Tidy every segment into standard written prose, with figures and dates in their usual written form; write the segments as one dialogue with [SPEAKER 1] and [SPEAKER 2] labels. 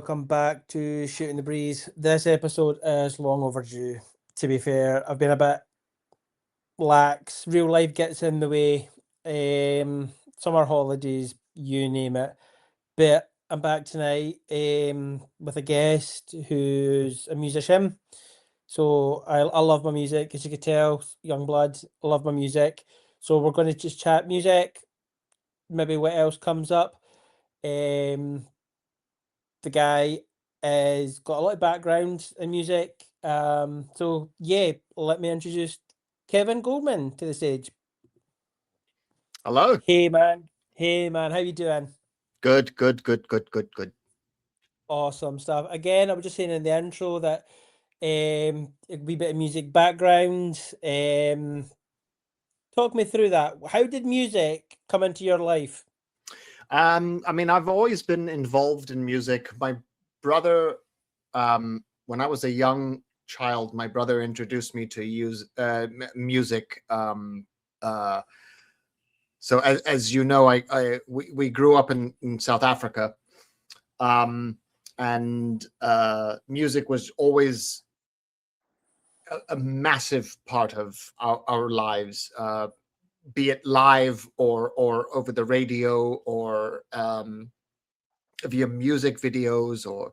[SPEAKER 1] welcome back to Shooting the Breeze. This episode is long overdue, to be fair. I've been a bit lax, real life gets in the way, summer holidays, you name it. But I'm back tonight with a guest who's a musician. So I love my music, as you could tell, young blood, I love my music. So we're going to just chat music, maybe what else comes up. Um, the guy has got a lot of background in music. So yeah, let me introduce Kevin Goldman to the stage.
[SPEAKER 2] Hello.
[SPEAKER 1] Hey man, hey man, how you doing?
[SPEAKER 2] Good.
[SPEAKER 1] Awesome stuff. Again, I was just saying in the intro that a wee bit of music background. Talk me through that. How did music come into your life?
[SPEAKER 2] I've always been involved in music. My brother, when I was a young child, my brother introduced me to use music. So as you know, we grew up in South Africa, and music was always a massive part of our lives. Be it live or over the radio or via music videos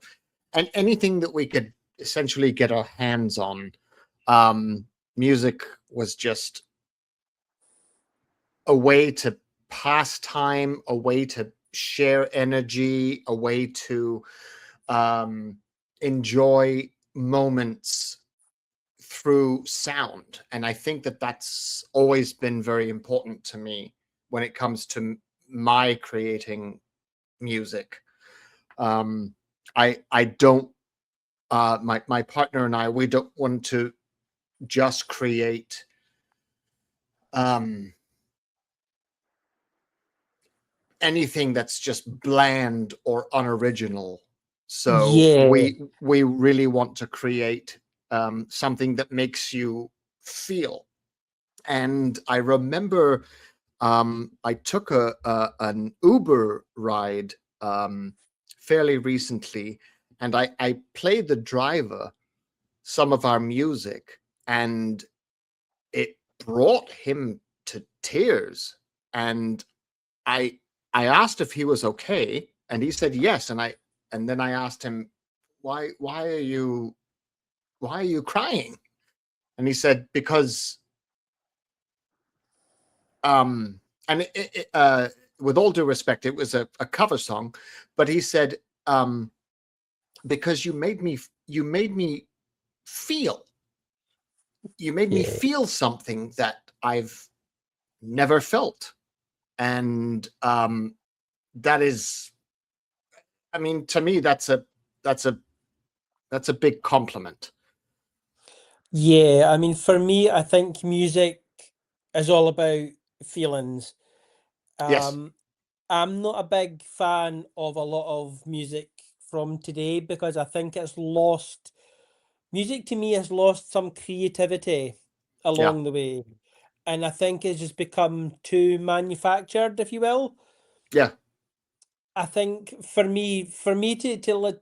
[SPEAKER 2] and anything that we could essentially get our hands on. Music was just a way to pass time, a way to share energy, a way to enjoy moments through sound. And I think that that's always been very important to me when it comes to my creating music. I don't my partner and I, we don't want to just create anything that's just bland or unoriginal. So
[SPEAKER 1] Yeah,
[SPEAKER 2] we really want to create something that makes you feel. And I remember I took an Uber ride fairly recently, and I played the driver some of our music, and it brought him to tears. And I I asked if he was okay, and he said yes. And then I asked him, why are you crying? And he said, because um and with all due respect, it was a cover song, but he said, because you made me feel
[SPEAKER 1] yeah,
[SPEAKER 2] something that I've never felt. And that is, to me, that's a that's a big compliment.
[SPEAKER 1] yeah. I mean, for me, I think music is all about feelings.
[SPEAKER 2] Yes.
[SPEAKER 1] Um, I'm not a big fan of a lot of music from today because I think it's lost. Music to me has lost some creativity
[SPEAKER 2] Yeah.
[SPEAKER 1] along the way, and I think it's just become too manufactured, if you will.
[SPEAKER 2] Yeah.
[SPEAKER 1] I think for me to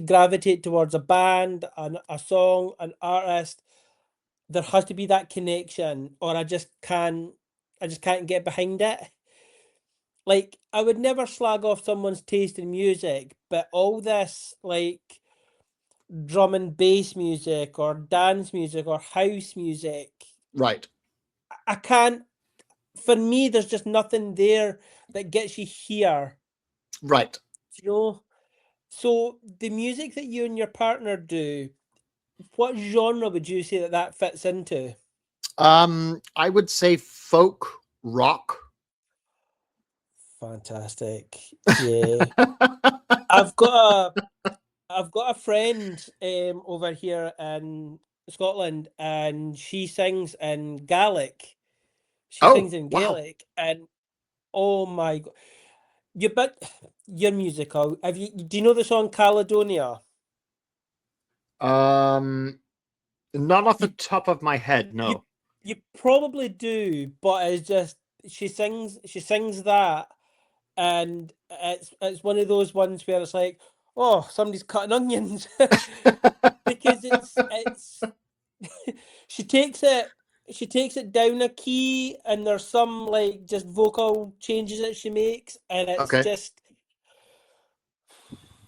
[SPEAKER 1] gravitate towards a band, a song, an artist, there has to be that connection, or I just can't get behind it. Like, I would never slag off someone's taste in music, but all this, like, drum and bass music or dance music or house music,
[SPEAKER 2] Right.
[SPEAKER 1] I can't, for me, there's just nothing there that gets you here,
[SPEAKER 2] Right.
[SPEAKER 1] you know? So, the music that you and your partner do, what genre would you say that fits into?
[SPEAKER 2] I would say folk rock.
[SPEAKER 1] Fantastic. Yeah. I've got a I've got a friend over here in Scotland, and she sings in Gaelic. She
[SPEAKER 2] Oh,
[SPEAKER 1] sings in
[SPEAKER 2] wow.
[SPEAKER 1] Gaelic, and oh my god, you but you're musical. Have you? Do you know the song Caledonia?
[SPEAKER 2] Um, Not off the
[SPEAKER 1] You
[SPEAKER 2] top of my head,
[SPEAKER 1] you
[SPEAKER 2] no.
[SPEAKER 1] you probably do, but it's just she sings that, and it's one of those ones where it's like, oh, somebody's cutting onions. Because it's she takes it she takes it down a key, and there's some like just vocal changes that she makes, and it's
[SPEAKER 2] Okay.
[SPEAKER 1] just,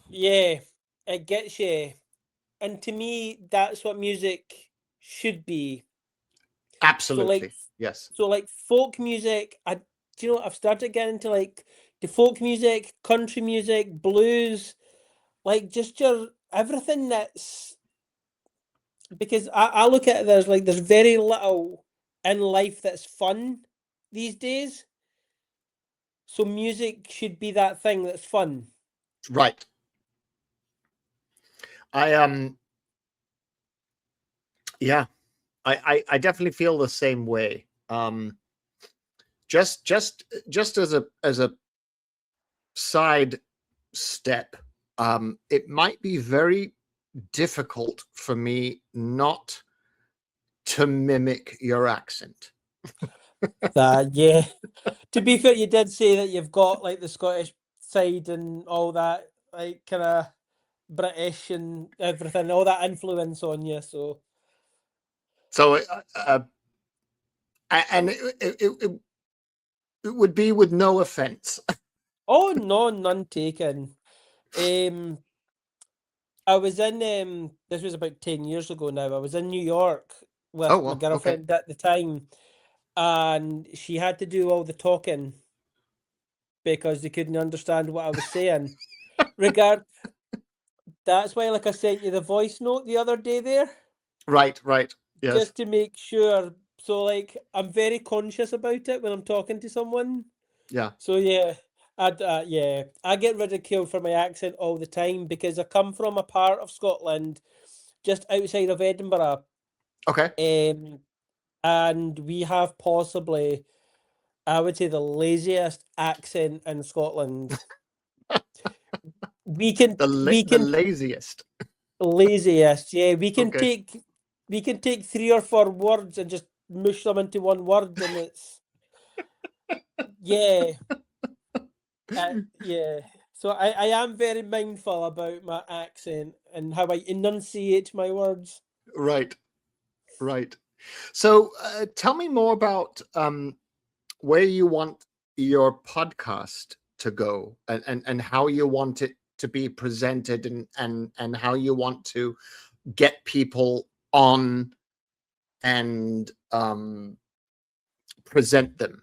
[SPEAKER 1] yeah, it gets you. And to me, that's what music should be. So like
[SPEAKER 2] Absolutely. Yes.
[SPEAKER 1] folk music, do you know, I've started getting into like the folk music, country music, blues, like just your everything that's, because I look at it, there's very little in life that's fun these days. So music should be that thing that's fun.
[SPEAKER 2] Right. I yeah, I definitely feel the same way. Just as a side step, it might be very difficult for me not to mimic your accent.
[SPEAKER 1] That, yeah. To be fair, you did say that you've got like the Scottish side and all that, like kind of British and everything, all that influence on you. So,
[SPEAKER 2] So, and it would be with no offense.
[SPEAKER 1] oh no, none taken. Um, I was in this was about 10 years ago now. I was in New York
[SPEAKER 2] Oh,
[SPEAKER 1] with my
[SPEAKER 2] well, okay.
[SPEAKER 1] girlfriend at the time, and she had to do all the talking because they couldn't understand what I was saying. Regard That's why, like I sent you the voice note the other day there,
[SPEAKER 2] Right, right. Yes.
[SPEAKER 1] just to make sure. So like I'm very conscious about it when I'm talking to someone.
[SPEAKER 2] Yeah.
[SPEAKER 1] So yeah, I get ridiculed for my accent all the time because I come from a part of Scotland just outside of Edinburgh,
[SPEAKER 2] Okay.
[SPEAKER 1] um, and we have possibly, I would say, the laziest accent in Scotland. We can we
[SPEAKER 2] The
[SPEAKER 1] can
[SPEAKER 2] laziest.
[SPEAKER 1] Laziest, yeah.
[SPEAKER 2] Okay.
[SPEAKER 1] We can take three or four words and just mush them into one word, and it's, yeah, yeah. So I am very mindful about my accent and how I enunciate my words.
[SPEAKER 2] Right, right. So, tell me more about where you want your podcast to go, and how you want it to be presented, and how you want to get people on and present them.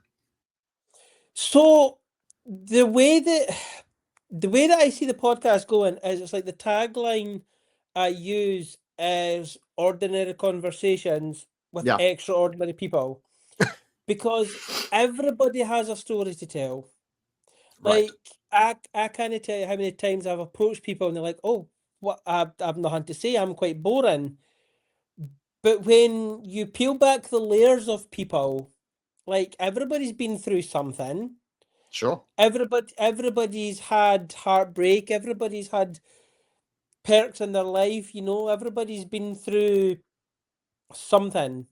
[SPEAKER 1] So the way that the way that I see the podcast going is, it's like the tagline I use is ordinary conversations with
[SPEAKER 2] Yeah.
[SPEAKER 1] extraordinary people, because everybody has a story to tell.
[SPEAKER 2] Right.
[SPEAKER 1] Like I can't tell you how many times I've approached people and they're like, "Oh, what I've nothing to say. I'm quite boring." But when you peel back the layers of people, like everybody's been through something.
[SPEAKER 2] Sure.
[SPEAKER 1] Everybody's had heartbreak. Everybody's had perks in their life. Everybody's been through something.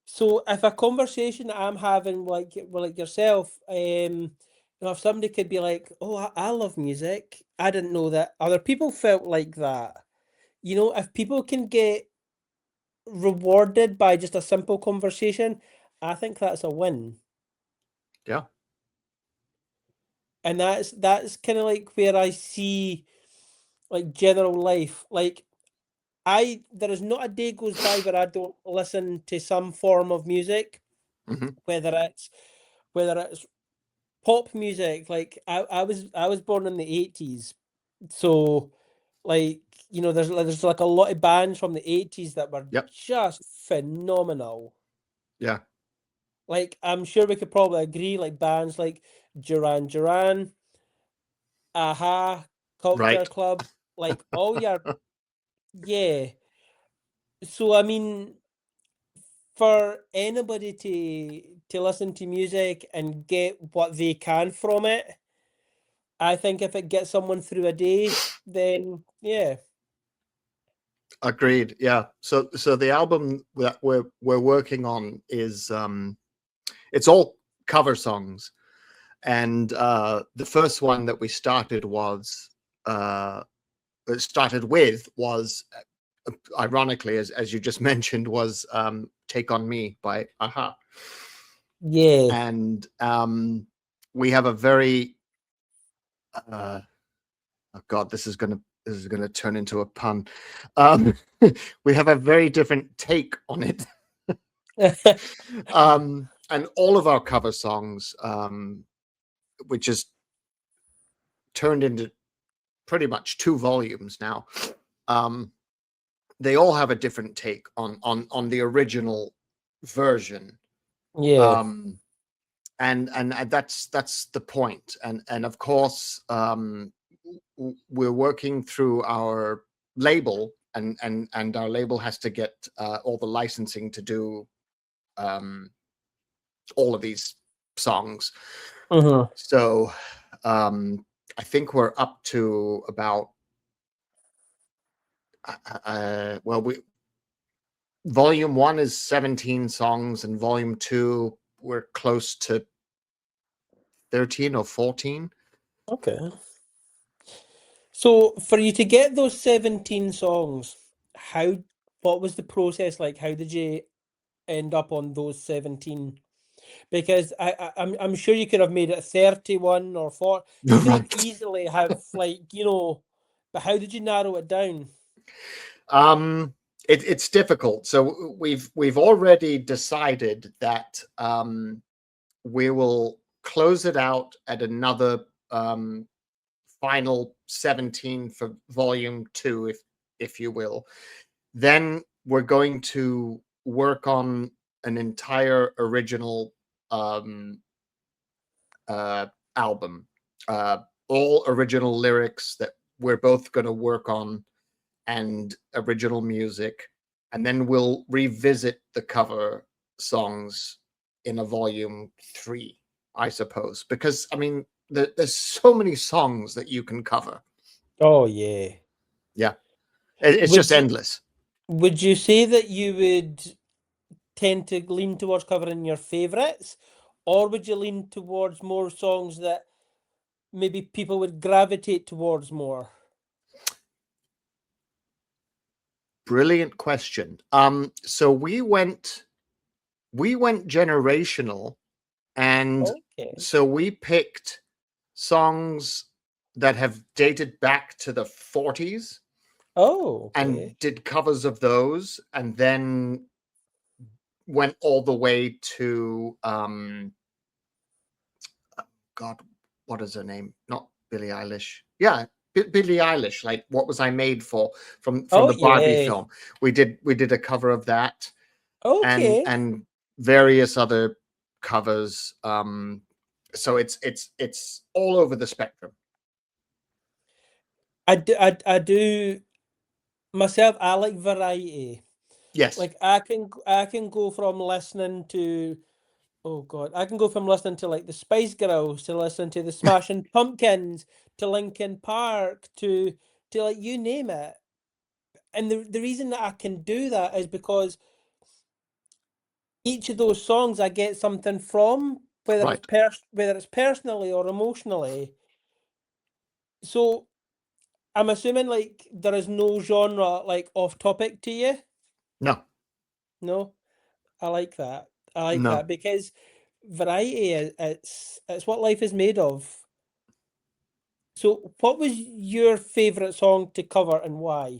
[SPEAKER 1] So if a conversation that I'm having, like yourself, if somebody could be like, "Oh, I love music. I didn't know that other people felt like that." If people can get rewarded by just a simple conversation, I think that's a win.
[SPEAKER 2] Yeah.
[SPEAKER 1] And that's kind of like where I see like general life. Like there is not a day goes by where I don't listen to some form of music,
[SPEAKER 2] Hmm.
[SPEAKER 1] whether it's whether it's pop music. Like I was born in the 80s. So like, there's like a lot of bands from the 80s that were
[SPEAKER 2] Yep.
[SPEAKER 1] just phenomenal.
[SPEAKER 2] Yeah.
[SPEAKER 1] Like I'm sure we could probably agree, like bands like Duran Duran, Aha, Culture
[SPEAKER 2] Right.
[SPEAKER 1] Club, like all your, yeah. So I mean, for anybody to listen to music and get what they can from it, I think if it gets someone through a day, then yeah.
[SPEAKER 2] Agreed. Yeah. So the album that we're working on is it's all cover songs, and the first one that we started was uh, started with was, ironically, as you just mentioned, was "Take on Me" by Aha,
[SPEAKER 1] Yeah.
[SPEAKER 2] and we have a very oh God, this is gonna turn into a pun. Um, we have a very different take on it, and all of our cover songs, which is turned into pretty much 2 volumes now. Um, they all have a different take on the original version,
[SPEAKER 1] Yeah.
[SPEAKER 2] um, and that's the point. And of course, we're working through our label, and our label has to get all the licensing to do um, all of these songs.
[SPEAKER 1] Mm-hmm.
[SPEAKER 2] So I think we're up to about well, we volume 1 is 17 songs, and volume 2 we're close to 13 or 14.
[SPEAKER 1] Okay. So for you to get those 17 songs, how what was the process like? How did you end up on those 17? Because I'm sure you could have made it 31 or 4. You could have
[SPEAKER 2] Right.
[SPEAKER 1] easily have like, but how did you narrow it down?
[SPEAKER 2] Um, it's difficult. So we've already decided that we will close it out at another final 17 for volume 2, if you will. Then we're going to work on an entire original um, album, uh, all original lyrics that we're both going to work on, and original music, and then we'll revisit the cover songs in a volume 3, I suppose, because I mean, there's so many songs that you can cover.
[SPEAKER 1] Oh yeah.
[SPEAKER 2] Yeah, it's
[SPEAKER 1] Would
[SPEAKER 2] just
[SPEAKER 1] you
[SPEAKER 2] endless.
[SPEAKER 1] would you say that you would tend to lean towards covering your favorites, or would you lean towards more songs that maybe people would gravitate towards more?
[SPEAKER 2] Brilliant question. So we went generational, and
[SPEAKER 1] Okay.
[SPEAKER 2] so we picked songs that have dated back to the 40s
[SPEAKER 1] Oh,
[SPEAKER 2] and
[SPEAKER 1] okay.
[SPEAKER 2] did covers of those, and then went all the way to God, what is her name? Not Billie Eilish. Yeah, Billie Eilish. Like, "What Was I Made For?" from
[SPEAKER 1] Oh
[SPEAKER 2] the Barbie
[SPEAKER 1] yeah.
[SPEAKER 2] film. We did a cover of that, and
[SPEAKER 1] Okay.
[SPEAKER 2] various other covers. So it's all over the spectrum.
[SPEAKER 1] I do myself. I like variety.
[SPEAKER 2] Yes,
[SPEAKER 1] Like I can go from listening to, oh God, I can go from listening to like the Spice Girls to listening to the Smashing Pumpkins to Linkin Park to like you name it. And the reason that I can do that is because each of those songs I get something from,
[SPEAKER 2] right.
[SPEAKER 1] whether it's personally or emotionally. So I'm assuming like there is no genre like off topic to you.
[SPEAKER 2] No,
[SPEAKER 1] No, I like that. I like
[SPEAKER 2] no.
[SPEAKER 1] that because variety is it's what life is made of. So, what was your favorite song to cover and why?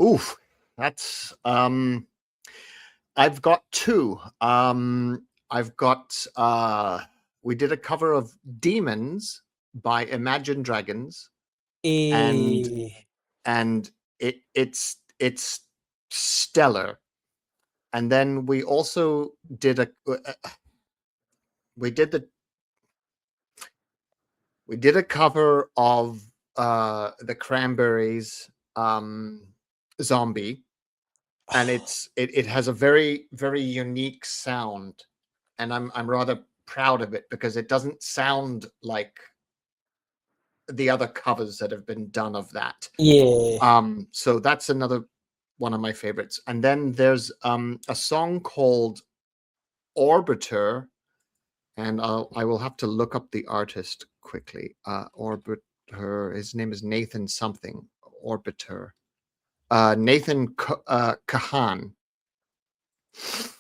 [SPEAKER 2] Oof, that's I've got two. I've got we did a cover of Demons by Imagine Dragons, and
[SPEAKER 1] Eh.
[SPEAKER 2] and it's stellar. And then we also did we did the we did a cover of the Cranberries, Zombie, and it has a very, very unique sound, and I'm rather proud of it because it doesn't sound like the other covers that have been done of that.
[SPEAKER 1] Yeah.
[SPEAKER 2] So that's another one of my favorites. And then there's a song called Orbiter, and I will have to look up the artist quickly. Orbiter. His name is Nathan something, Orbiter. Nathan Kahan.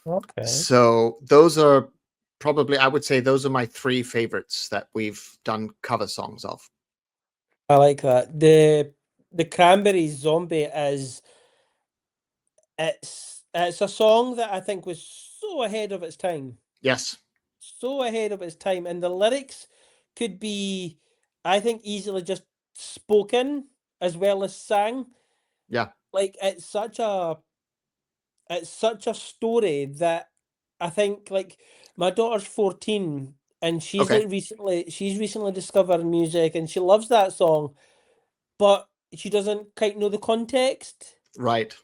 [SPEAKER 1] Okay.
[SPEAKER 2] So those are probably, I would say, those are my three favorites that we've done cover songs of.
[SPEAKER 1] I like that. The Cranberries Zombie is it's a song that I think was so ahead of its time.
[SPEAKER 2] Yes.
[SPEAKER 1] So ahead of its time. And the lyrics could be, I think, easily just spoken as well as sang.
[SPEAKER 2] Yeah.
[SPEAKER 1] Like it's such a story that I think, like, my daughter's 14 and
[SPEAKER 2] Okay.
[SPEAKER 1] she's recently discovered music and she loves that song, but she doesn't quite know the context.
[SPEAKER 2] Right.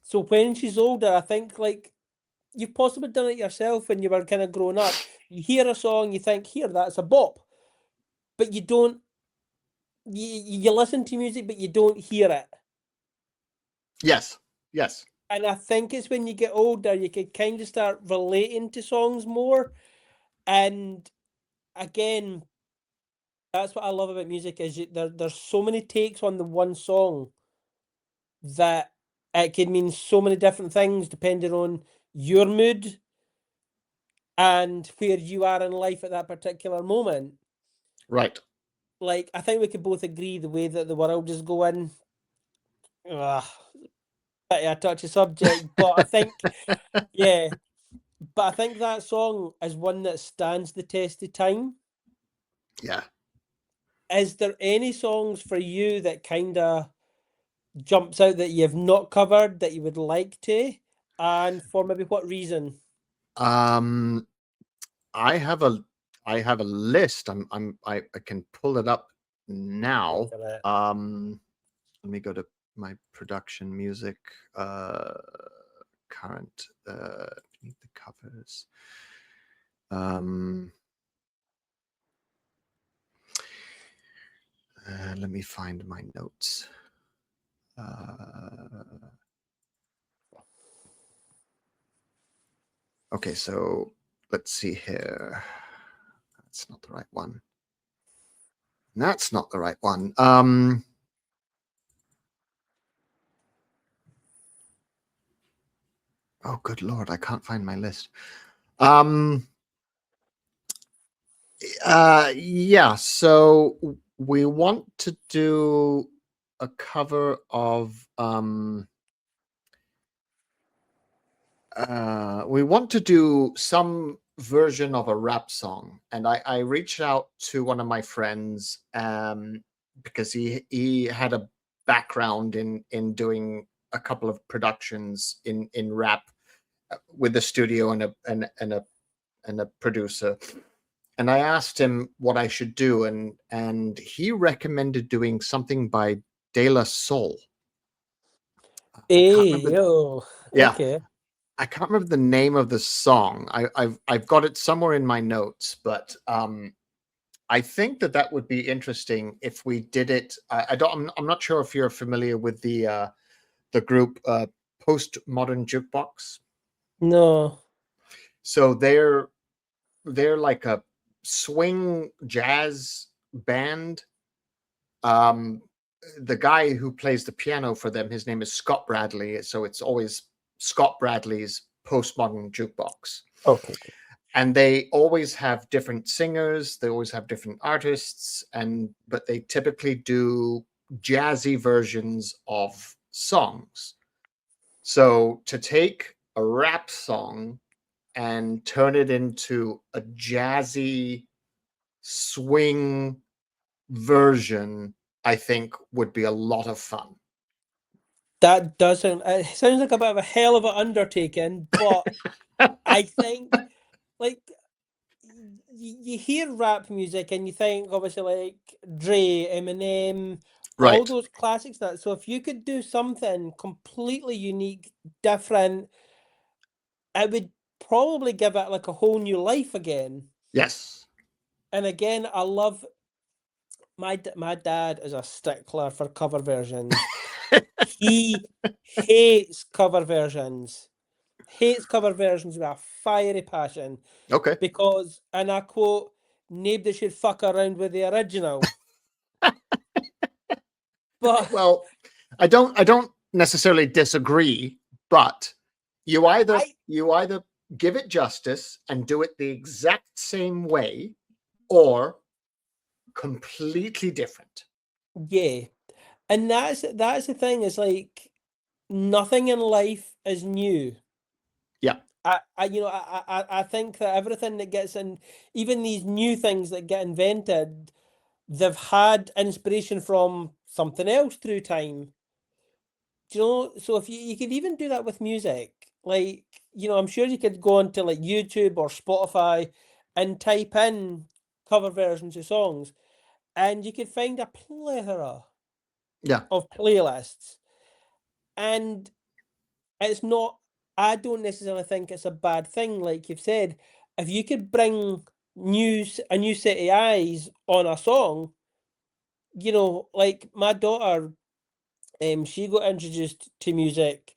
[SPEAKER 1] So when she's older, I think, like, you've possibly done it yourself when you were kind of growing up. You hear a song, you think, here, that's a bop. But you don't, you listen to music, but you don't hear it.
[SPEAKER 2] Yes. Yes.
[SPEAKER 1] And I think it's when you get older, you can kind of start relating to songs more. And again, that's what I love about music is there's so many takes on the one song that it can mean so many different things depending on your mood and where you are in life at that particular moment.
[SPEAKER 2] Right.
[SPEAKER 1] Like, I think we could both agree the way that the world is going. Ugh, bit of a touchy subject, but I think, yeah, but I think that song is one that stands the test of time.
[SPEAKER 2] Yeah.
[SPEAKER 1] Is there any songs for you that kind of jumps out that you've not covered that you would like to, and for maybe what reason?
[SPEAKER 2] Um, I have a list. I can pull it up now.
[SPEAKER 1] Look at it.
[SPEAKER 2] Let me go to my production music. Current. Beneath the covers. Let me find my notes. Okay, so let's see here. That's not the right one. That's not the right one. Oh, good Lord, I can't find my list. Yeah, so we want to do a cover of we want to do some version of a rap song, and I reached out to one of my friends because he had a background in doing a couple of productions in rap with a studio and a producer. And I asked him what I should do, and he recommended doing something by De La Soul. I can't remember.
[SPEAKER 1] Oh,
[SPEAKER 2] Yeah,
[SPEAKER 1] okay.
[SPEAKER 2] I can't remember the name of the song. I've got it somewhere in my notes, but I think that would be interesting if we did it. I don't. I'm not sure if you're familiar with the group Postmodern Jukebox.
[SPEAKER 1] No.
[SPEAKER 2] So they're like a swing jazz band. The guy who plays the piano for them, his name is Scott Bradley. So it's always Scott Bradley's Postmodern Jukebox.
[SPEAKER 1] Okay.
[SPEAKER 2] And they always have different singers, they always have different artists, but they typically do jazzy versions of songs. So to take a rap song and turn it into a jazzy swing version, I think would be a lot of fun.
[SPEAKER 1] That doesn't. It sounds like a bit of a hell of an undertaking, but I think, like, you hear rap music and you think obviously like Dre, Eminem, all
[SPEAKER 2] Right.
[SPEAKER 1] those classics. That so if you could do something completely unique, different, it would probably give it like a whole new life again.
[SPEAKER 2] Yes.
[SPEAKER 1] And again, I love my dad is a stickler for cover versions. He hates cover versions. Hates cover versions with a fiery passion
[SPEAKER 2] Okay.
[SPEAKER 1] because, and I quote, nobody should fuck around with the original. But
[SPEAKER 2] Well, I don't necessarily disagree, but you either
[SPEAKER 1] I
[SPEAKER 2] you either give it justice and do it the exact same way, or completely different.
[SPEAKER 1] yeah, and that's the thing. Is like nothing in life is new.
[SPEAKER 2] Yeah,
[SPEAKER 1] I think that everything that gets in, even these new things that get invented, they've had inspiration from something else through time. Do you know? So if you could even do that with music, like, I'm sure you could go onto like YouTube or Spotify and type in cover versions of songs, and you could find a plethora
[SPEAKER 2] yeah,
[SPEAKER 1] of playlists. And it's not, I don't necessarily think it's a bad thing. Like you've said, if you could bring a new set of eyes on a song, like my daughter, she got introduced to music.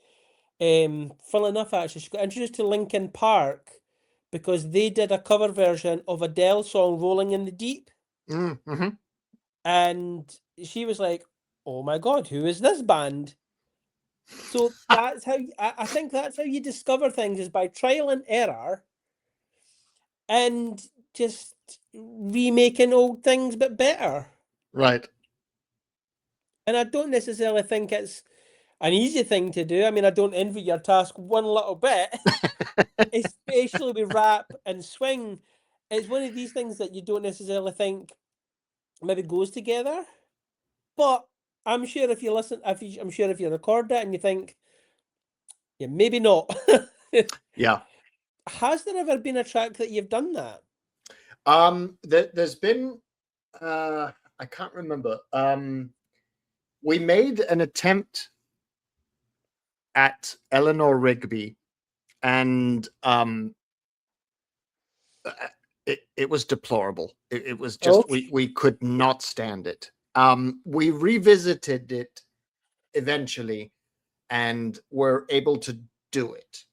[SPEAKER 1] Funnily enough, actually, she got introduced to Linkin Park because they did a cover version of Adele's song "Rolling in the Deep,"
[SPEAKER 2] mm-hmm.
[SPEAKER 1] and she was like, "Oh my God, who is this band?" So that's how I think that's how you discover things, is by trial and error and just remaking old things but better.
[SPEAKER 2] Right.
[SPEAKER 1] And I don't necessarily think it's an easy thing to do. I mean, I don't envy your task one little bit, especially with rap and swing. It's one of these things that you don't necessarily think maybe goes together. But I'm sure if you listen, I'm sure if you record it and you think, yeah, maybe not.
[SPEAKER 2] Yeah.
[SPEAKER 1] Has there ever been a track that you've done that?
[SPEAKER 2] There's been I can't remember. We made an attempt at Eleanor Rigby, and uh, it was deplorable. It was just,
[SPEAKER 1] Okay.
[SPEAKER 2] we could not stand it. We revisited it eventually and were able to do it.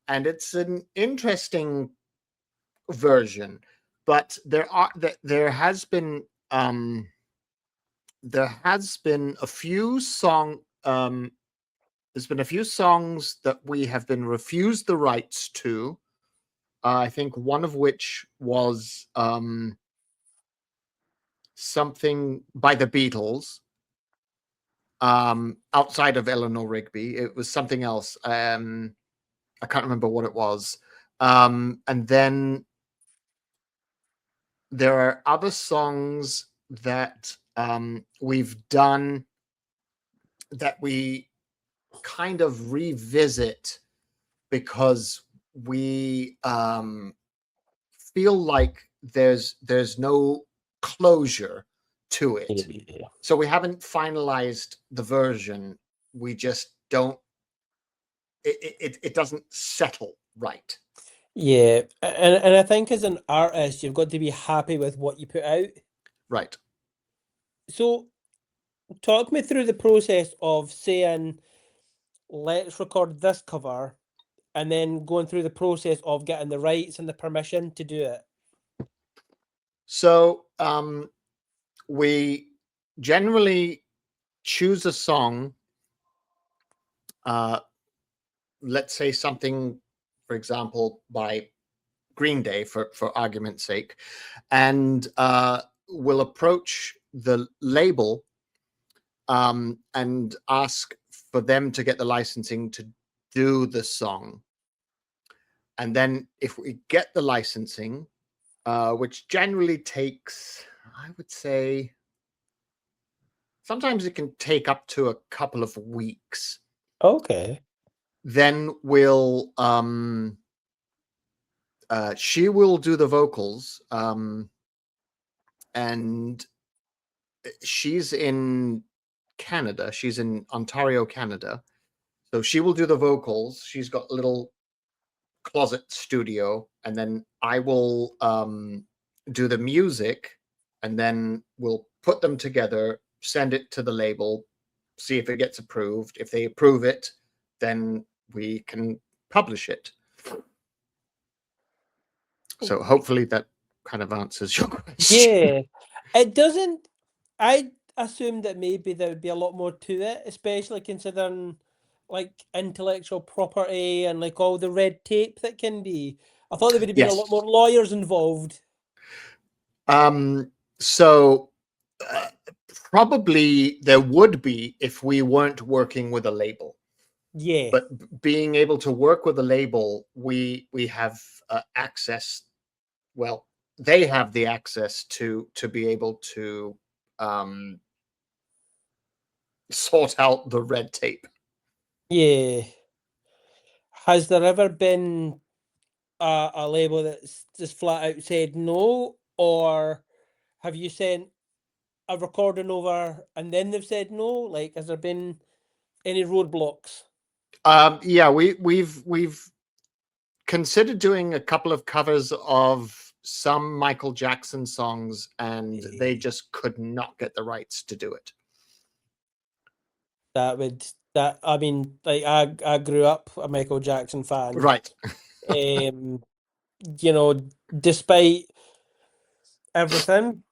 [SPEAKER 2] And it's an interesting version, but there has been a few there's been a few songs that we have been refused the rights to. I think one of which was something by the Beatles. Outside of Eleanor Rigby, it was something else. I can't remember what it was. And then there are other songs that we've done that we kind of revisit because we feel like there's no closure to it.
[SPEAKER 1] Yeah.
[SPEAKER 2] So we haven't finalized the version. We just don't. It doesn't settle right.
[SPEAKER 1] Yeah, and I think as an artist, you've got to be happy with what you put out.
[SPEAKER 2] Right.
[SPEAKER 1] So talk me through the process of saying, let's record this cover, and then going through the process of getting the rights and the permission to do it.
[SPEAKER 2] So we generally choose a song. Uh, let's say something, for example, by Green Day, for argument's sake, and we'll approach the label and ask for them to get the licensing to do the song. And then if we get the licensing, which generally takes, I would say, sometimes it can take up to a couple of weeks,
[SPEAKER 1] Okay.
[SPEAKER 2] then she will do the vocals, and she's in Canada. She's in Ontario, Canada. So she will do the vocals. She's got a little closet studio, and then I will do the music, and then we'll put them together, send it to the label, see if it gets approved. If they approve it, then we can publish it. So hopefully that kind of answers your question.
[SPEAKER 1] Yeah, it doesn't. I assumed that maybe there would be a lot more to it, especially considering like intellectual property and like all the red tape that can be. I thought there would have been a lot more
[SPEAKER 2] Yes.
[SPEAKER 1] lawyers involved.
[SPEAKER 2] So uh, probably there would be if we weren't working with a label.
[SPEAKER 1] Yeah.
[SPEAKER 2] But being able to work with a label, we have access. Well, they have the access to be able to um, sort out the red tape.
[SPEAKER 1] Yeah. Has there ever been a label that's just flat out said no, or have you sent a recording over and then they've said no? Like, has there been any roadblocks?
[SPEAKER 2] Yeah, we've considered doing a couple of covers of some Michael Jackson songs, and they
[SPEAKER 1] Eh,
[SPEAKER 2] just could not get the rights to do it.
[SPEAKER 1] That would that I mean, like I grew up a Michael Jackson fan.
[SPEAKER 2] Right.
[SPEAKER 1] Um, you know, despite everything,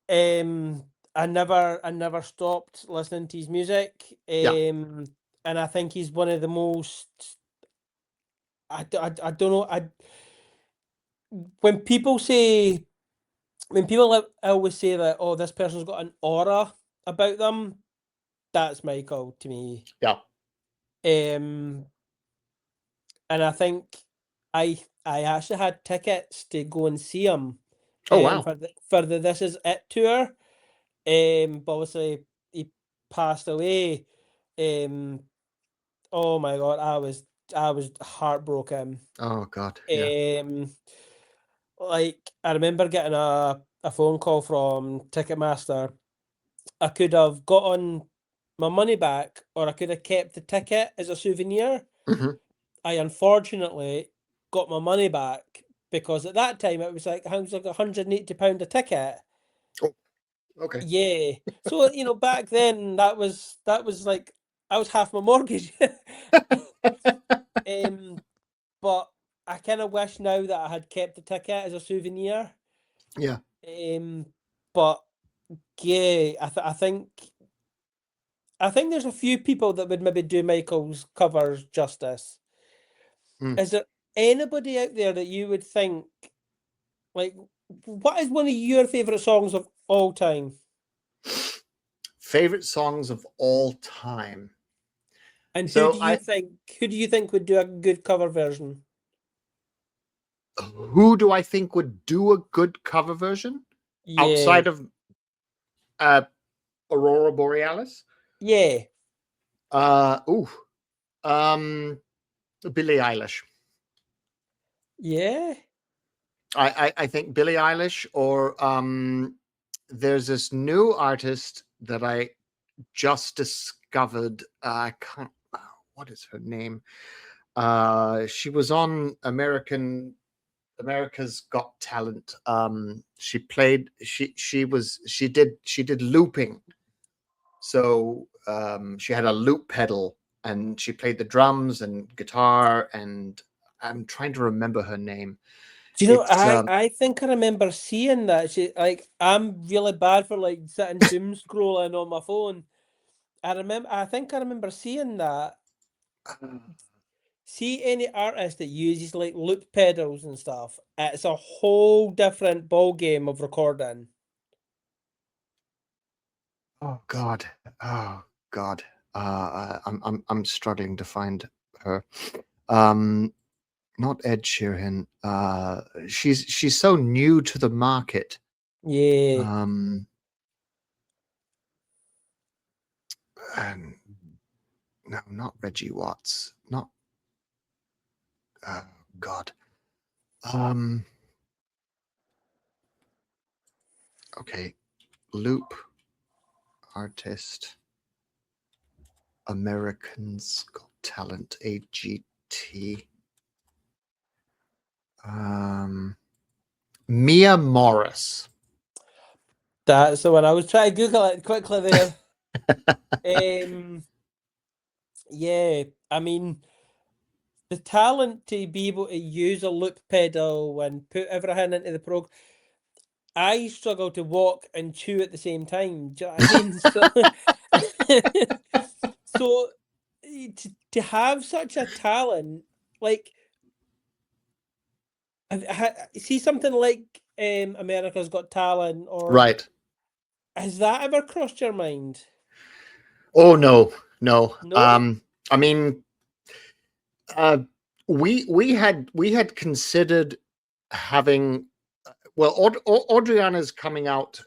[SPEAKER 1] I never stopped listening to his music.
[SPEAKER 2] Yeah.
[SPEAKER 1] And I think he's one of the most I don't know. When people say when people always say that, oh, this person's got an aura about them, that's Michael to me.
[SPEAKER 2] Yeah.
[SPEAKER 1] Um, and I think I actually had tickets to go and see him,
[SPEAKER 2] Oh wow.
[SPEAKER 1] for the This Is It tour. But obviously he passed away. Um, oh my God, I was heartbroken.
[SPEAKER 2] Oh God. Yeah.
[SPEAKER 1] Um, like I remember getting a phone call from Ticketmaster. I could have gotten my money back, or I could have kept the ticket as a souvenir.
[SPEAKER 2] Hmm.
[SPEAKER 1] I unfortunately got my money back because at that time it was like £180 a ticket.
[SPEAKER 2] Oh, okay.
[SPEAKER 1] Yeah. So, back then that was like I was half my mortgage. Um, but I kind of wish now that I had kept the ticket as a souvenir.
[SPEAKER 2] Yeah.
[SPEAKER 1] Um, but yeah, I think there's a few people that would maybe do Michael's covers justice.
[SPEAKER 2] Mm.
[SPEAKER 1] Is there anybody out there that you would think, like, what is one of your favorite songs of all time?
[SPEAKER 2] Favorite songs of all time.
[SPEAKER 1] And who do
[SPEAKER 2] So
[SPEAKER 1] you
[SPEAKER 2] I
[SPEAKER 1] think who do you think would do a good cover version?
[SPEAKER 2] who do I think would do a good cover version
[SPEAKER 1] Yeah.
[SPEAKER 2] outside of uh, Aurora Borealis?
[SPEAKER 1] Yeah.
[SPEAKER 2] Ooh, um, Billie Eilish.
[SPEAKER 1] Yeah.
[SPEAKER 2] I think Billie Eilish, or there's this new artist that I just discovered. I can't. What is her name? She was on America's Got Talent. She played. She did looping. So she had a loop pedal, and she played the drums and guitar. And I'm trying to remember her name.
[SPEAKER 1] Do you know,
[SPEAKER 2] It's
[SPEAKER 1] I think I remember seeing that. I'm really bad for like sitting doom scrolling on my phone. I think I remember seeing that. See any artist that uses like loop pedals and stuff, it's a whole different ball game of recording.
[SPEAKER 2] oh God, oh God. I'm struggling to find her. Um, Not Ed Sheeran. She's so new to the market.
[SPEAKER 1] Yeah.
[SPEAKER 2] Um, and no, not Reggie Watts. Not uh, God. Um, okay, loop artist, Americans Got Talent, AGT. Mia Morris.
[SPEAKER 1] That's the one. I was trying to Google it quickly there. Um, yeah, I mean, the talent to be able to use a loop pedal and put everything into the program. I struggle to walk and chew at the same time. Do you know what I mean? So, so to have such a talent, like, see something like America's Got Talent, or
[SPEAKER 2] Right.
[SPEAKER 1] has that ever crossed your mind?
[SPEAKER 2] Oh no, no.
[SPEAKER 1] No?
[SPEAKER 2] I mean, uh, we had considered having. Well, Audriana's coming out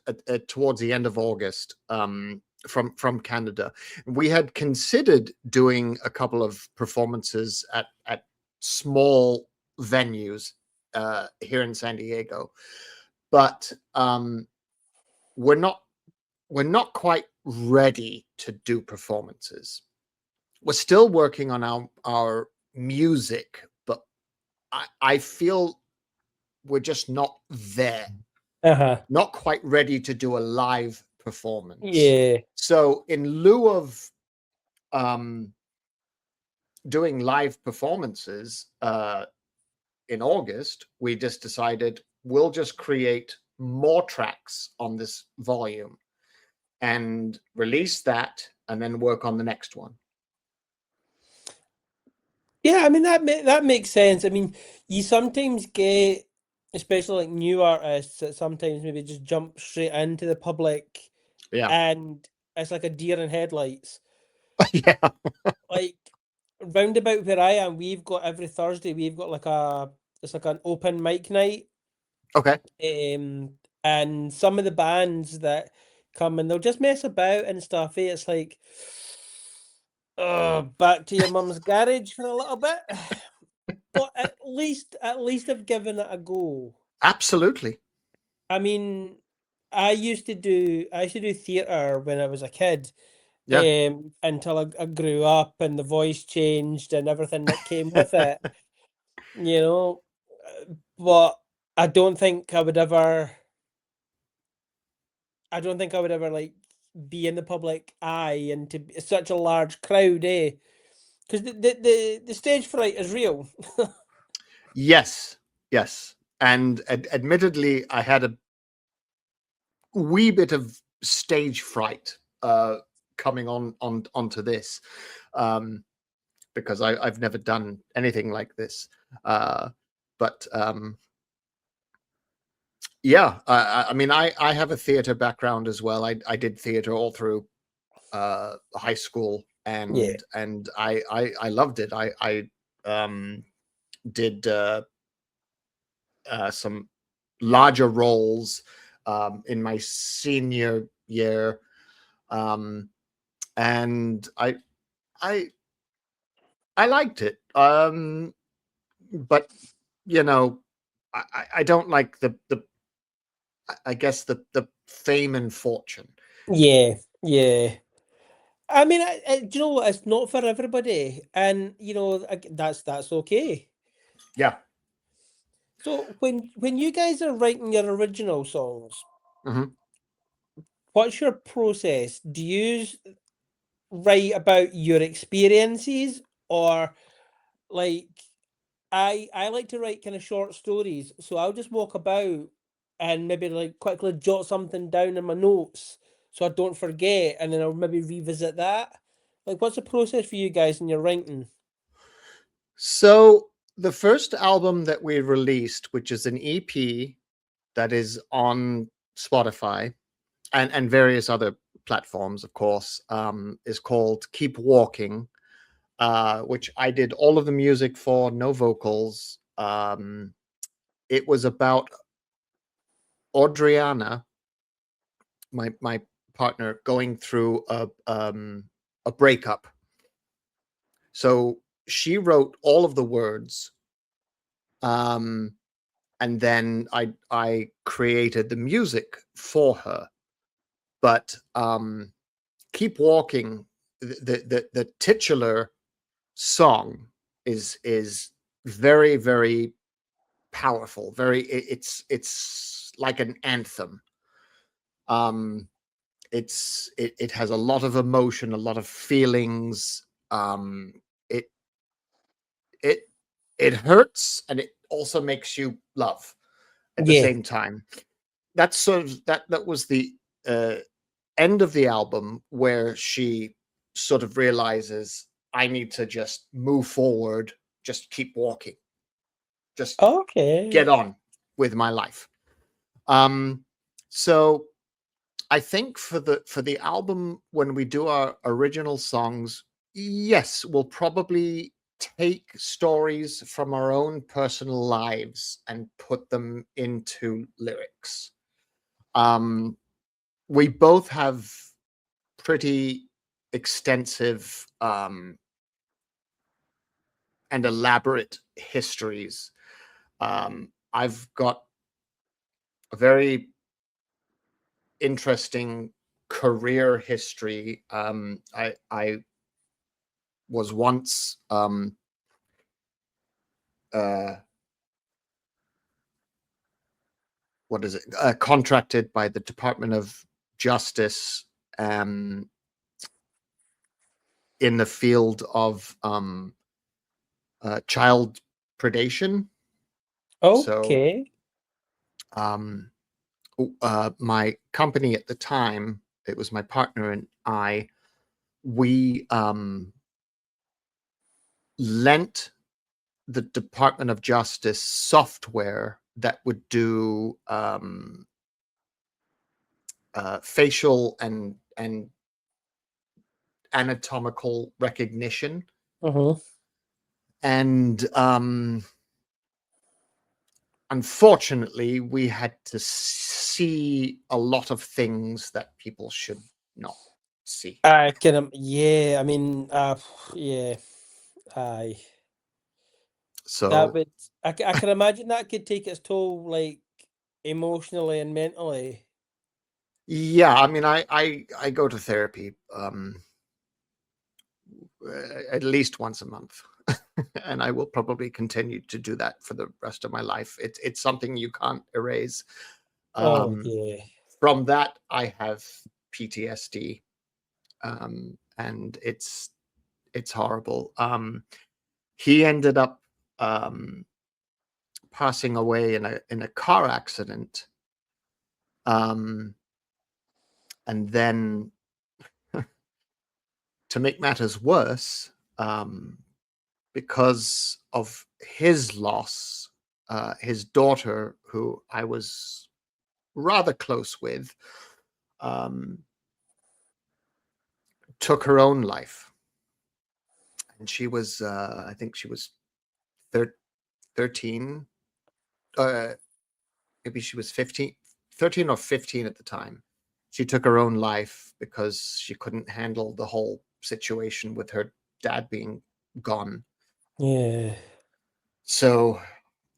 [SPEAKER 2] towards the end of August, from Canada. We had considered doing a couple of performances at small venues here in San Diego, but we're not we're not quite ready to do performances. We're still working on our music, but I feel we're just not there,
[SPEAKER 1] Uh-huh.
[SPEAKER 2] not quite ready to do a live performance.
[SPEAKER 1] Yeah.
[SPEAKER 2] So in lieu of um, doing live performances in August, we just decided we'll just create more tracks on this volume and release that and then work on the next one.
[SPEAKER 1] Yeah, I mean that makes sense. I mean, you sometimes get, especially like new artists, that sometimes maybe just jump straight into the public,
[SPEAKER 2] Yeah.
[SPEAKER 1] and it's like a deer in headlights.
[SPEAKER 2] Yeah.
[SPEAKER 1] Like roundabout where I am, we've got every Thursday we've got like it's like an open mic night.
[SPEAKER 2] Okay.
[SPEAKER 1] And some of the bands that come and they'll just mess about and stuff. It's like, back to your mum's garage for a little bit. But at least I've given it a go.
[SPEAKER 2] Absolutely.
[SPEAKER 1] I mean, I used to do theatre when I was a kid,
[SPEAKER 2] Yeah.
[SPEAKER 1] until I grew up and the voice changed and everything that came with it, you know. But I don't think I would ever. I don't think I would ever like be in the public eye and to such a large crowd, eh? Because the stage fright is real.
[SPEAKER 2] Yes. Yes. And admittedly, I had a wee bit of stage fright coming onto this, um, because I've never done anything like this. Uh, but yeah, I mean, I have a theater background as well. I did theater all through high school,
[SPEAKER 1] Yeah,
[SPEAKER 2] and I loved it. I did some larger roles in my senior year, um, and I I liked it. But you know, I don't like the I guess the fame and fortune.
[SPEAKER 1] yeah, yeah. I mean, do you know what? It's not for everybody, and that's okay.
[SPEAKER 2] Yeah.
[SPEAKER 1] So when you guys are writing your original songs,
[SPEAKER 2] Hmm.
[SPEAKER 1] what's your process? Do you write about your experiences, or like I like to write kind of short stories, so I'll just walk about and maybe like quickly jot something down in my notes so I don't forget, and then I'll maybe revisit that. Like, what's the process for you guys in your writing?
[SPEAKER 2] So the first album that we released, which is an EP that is on Spotify and various other platforms, of course, is called Keep Walking, which I did all of the music for, no vocals. It was about Audriana, my partner, going through a breakup. So she wrote all of the words, um, and then I created the music for her. But Keep Walking, the titular song is very, very powerful. It's like an anthem. Um, it has a lot of emotion, a lot of feelings. It it it hurts and it also makes you love at the
[SPEAKER 1] Yeah,
[SPEAKER 2] same time. that's sort of that was the uh, end of the album where she sort of realizes I need to just move forward, just keep walking, just
[SPEAKER 1] Okay.
[SPEAKER 2] get on with my life. Um, so I think for the album, when we do our original songs, yes, we'll probably take stories from our own personal lives and put them into lyrics. Um, we both have pretty extensive and elaborate histories. I've got a very interesting career history. I was once uh, what is it? Contracted by the Department of Justice um, in the field of child predation. So
[SPEAKER 1] Okay.
[SPEAKER 2] um, my company at the time, it was my partner and I, we lent the Department of Justice software that would do facial and anatomical recognition,
[SPEAKER 1] Mm-hmm.
[SPEAKER 2] and unfortunately, we had to see a lot of things that people should not see.
[SPEAKER 1] I can, yeah. I mean, yeah. Aye. That
[SPEAKER 2] So
[SPEAKER 1] would. I can imagine that could take its toll, like emotionally and mentally.
[SPEAKER 2] yeah, I mean, I go to therapy at least once a month, and I will probably continue to do that for the rest of my life. It's something you can't erase.
[SPEAKER 1] Oh
[SPEAKER 2] Um,
[SPEAKER 1] yeah.
[SPEAKER 2] from that, I have PTSD, and it's horrible. He ended up um, passing away in a car accident, um, and then to make matters worse, because of his loss, his daughter, who I was rather close with, um, took her own life, and she was, I think she was 13, uh, maybe she was 15, 13 or 15 at the time. She took her own life because she couldn't handle the whole situation with her dad being gone.
[SPEAKER 1] Yeah.
[SPEAKER 2] So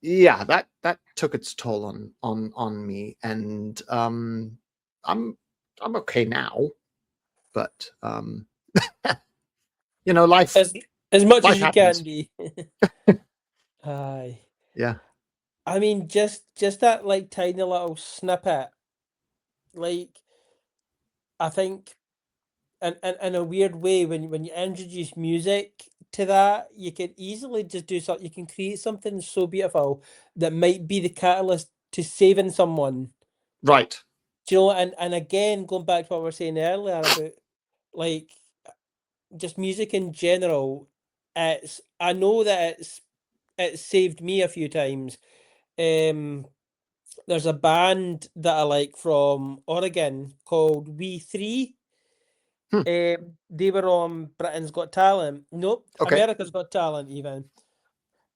[SPEAKER 2] yeah, that took its toll on me, and I'm I'm okay now, but life
[SPEAKER 1] As as much
[SPEAKER 2] life
[SPEAKER 1] as you can
[SPEAKER 2] happens.
[SPEAKER 1] be. Aye.
[SPEAKER 2] Yeah.
[SPEAKER 1] I mean, just that like tiny little snippet. Like I think, in a weird way, when you introduce music to that, you can easily just do something. You can create something so beautiful that might be the catalyst to saving someone.
[SPEAKER 2] Right.
[SPEAKER 1] Do you know? And again, going back to what we were saying earlier about like just music in general. I know that it's saved me a few times. Um, there's a band that I like from Oregon called We Three.
[SPEAKER 2] Hmm.
[SPEAKER 1] They were on Britain's Got Talent. Nope,
[SPEAKER 2] Okay.
[SPEAKER 1] America's Got Talent even.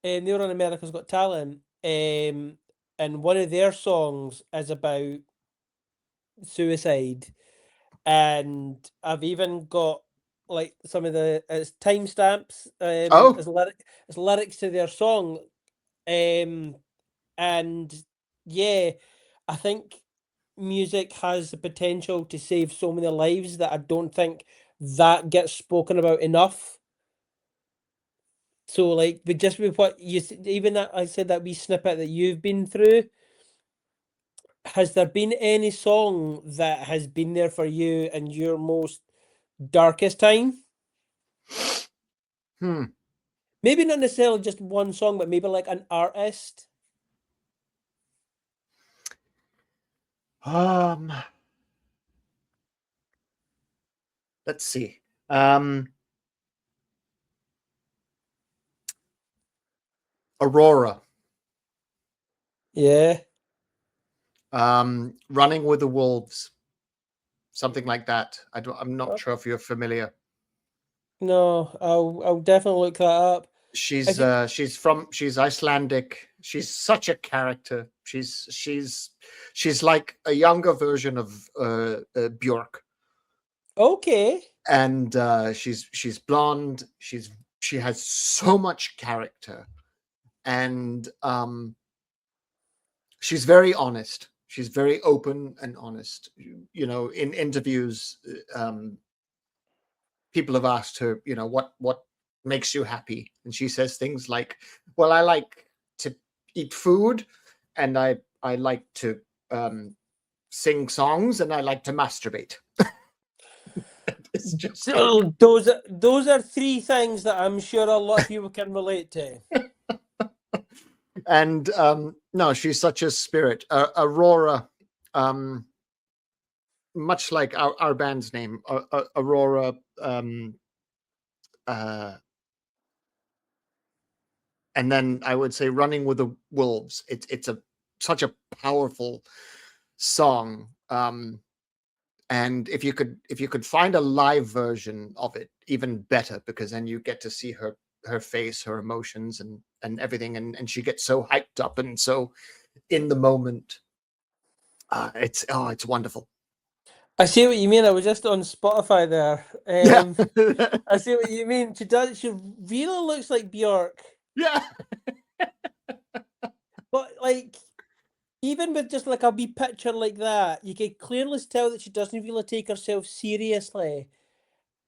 [SPEAKER 1] They were on America's Got Talent. And one of their songs is about suicide. And I've even got like some of the it's timestamps,
[SPEAKER 2] Oh.
[SPEAKER 1] as lyrics to their song. Um and yeah, I think music has the potential to save so many lives that I don't think that gets spoken about enough. So like, but just with what even that I said that wee snippet that you've been through, has there been any song that has been there for you in your most darkest time?
[SPEAKER 2] Hmm.
[SPEAKER 1] Maybe not necessarily just one song, but maybe like an artist.
[SPEAKER 2] Um, let's see. Um, Aurora.
[SPEAKER 1] Yeah.
[SPEAKER 2] Running with the Wolves. Something like that. I'm not
[SPEAKER 1] Uh,
[SPEAKER 2] sure if you're familiar.
[SPEAKER 1] No, I'll definitely look that up. If you,
[SPEAKER 2] She's Icelandic. She's such a character. She's like a younger version of Björk,
[SPEAKER 1] okay.
[SPEAKER 2] and she's blonde. She has so much character, and she's very honest. She's very open and honest. You know, in interviews, people have asked her, you know, what makes you happy, and she says things like, "Well, I like to eat food, and I like to sing songs, and I like to masturbate." It's just like,
[SPEAKER 1] So those are three things that I'm sure a lot of people can relate to.
[SPEAKER 2] and no, she's such a spirit. Aurora, um, much like our band's name, Aurora. Uh, and then I would say "Running with the Wolves." It's a such a powerful song. And if you could find a live version of it, even better, because then you get to see her face, her emotions, and everything, and she gets so hyped up and so in the moment. It's wonderful.
[SPEAKER 1] I see what you mean. I was just on Spotify there.
[SPEAKER 2] Yeah.
[SPEAKER 1] I see what you mean. She does. She really looks like Bjork,
[SPEAKER 2] Yeah.
[SPEAKER 1] but like even with just like a wee picture like that, you can clearly tell that she doesn't really take herself seriously.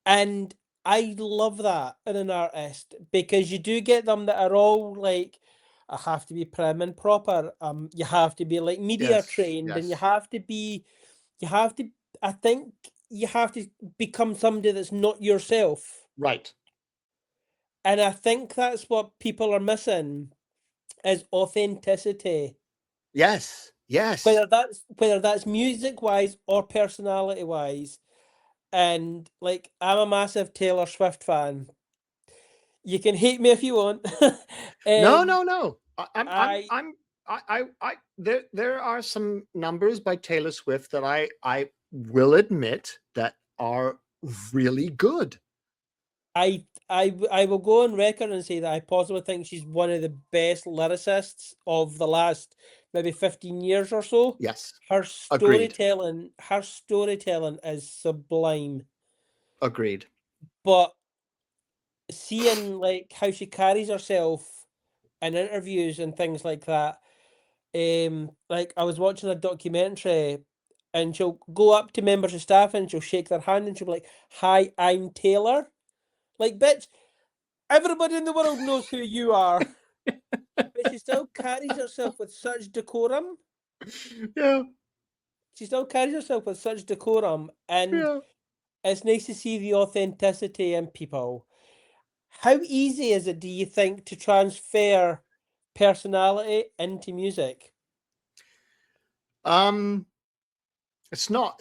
[SPEAKER 1] And I love that in an artist because you do get them that are all like, I have to be prim and proper. You have to be like media
[SPEAKER 2] Yes.
[SPEAKER 1] trained, and
[SPEAKER 2] Yes.
[SPEAKER 1] you have to. I think you have to become somebody that's not yourself,
[SPEAKER 2] Right.
[SPEAKER 1] and I think that's what people are missing is authenticity.
[SPEAKER 2] Yes. Yes.
[SPEAKER 1] Whether that's music wise or personality wise, and like I'm a massive Taylor Swift fan. You can hate me if you want.
[SPEAKER 2] No,
[SPEAKER 1] um,
[SPEAKER 2] no, no.
[SPEAKER 1] I
[SPEAKER 2] There are some numbers by Taylor Swift that I will admit that are really good.
[SPEAKER 1] I will go on record and say that I possibly think she's one of the best lyricists of the last maybe 15 years or so.
[SPEAKER 2] Yes.
[SPEAKER 1] Her
[SPEAKER 2] Agreed.
[SPEAKER 1] storytelling is sublime.
[SPEAKER 2] Agreed.
[SPEAKER 1] But seeing like how she carries herself in interviews and things like that, like I was watching a documentary and she'll go up to members of staff and she'll shake their hand and she'll be like, "Hi, I'm Taylor." Like, bitch, everybody in the world knows who you are. But she still carries herself with such decorum.
[SPEAKER 2] Yeah.
[SPEAKER 1] She still carries herself with such decorum, and
[SPEAKER 2] Yeah.
[SPEAKER 1] it's nice to see the authenticity in people. How easy is it, do you think, to transfer personality into music?
[SPEAKER 2] Um, it's not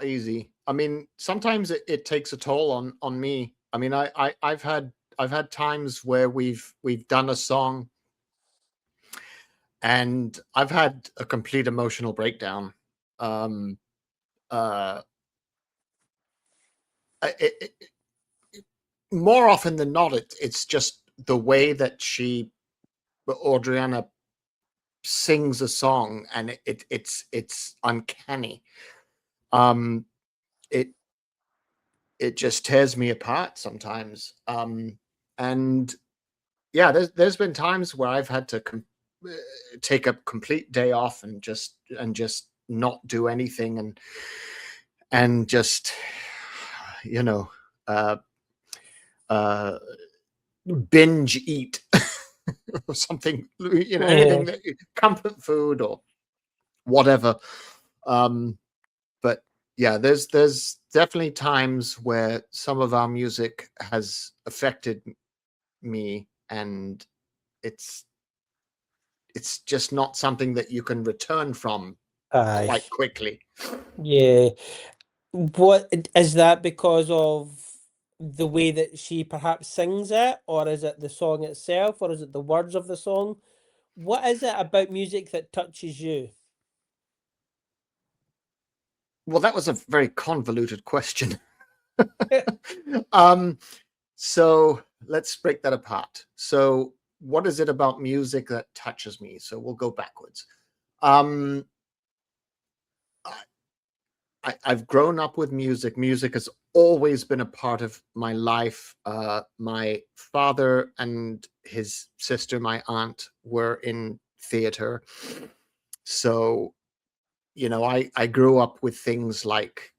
[SPEAKER 2] easy. I mean, sometimes it takes a toll on me. I mean, I've had times where we've done a song and I've had a complete emotional breakdown. Um, uh, it, more often than not, it's just the way that Audriana sings a song, and it's uncanny. Um, it it just tears me apart sometimes. And yeah, there's been times where I've had to take a complete day off and just not do anything, and just you know uh, uh, binge eat or something, anything
[SPEAKER 1] Yes.
[SPEAKER 2] that comfort food or whatever. Um, but yeah, there's definitely times where some of our music has affected me, and it's it's just not something that you can return from.
[SPEAKER 1] Aye.
[SPEAKER 2] quite quickly.
[SPEAKER 1] Yeah. What is that because of the way that she perhaps sings it, or is it the song itself, or is it the words of the song? What is it about music that touches you?
[SPEAKER 2] Well, that was a very convoluted question. um, so let's break that apart. So, what is it about music that touches me? So we'll go backwards. Um, I've grown up with music. Music has always been a part of my life. My father and his sister, my aunt, were in theater. So, I grew up with things like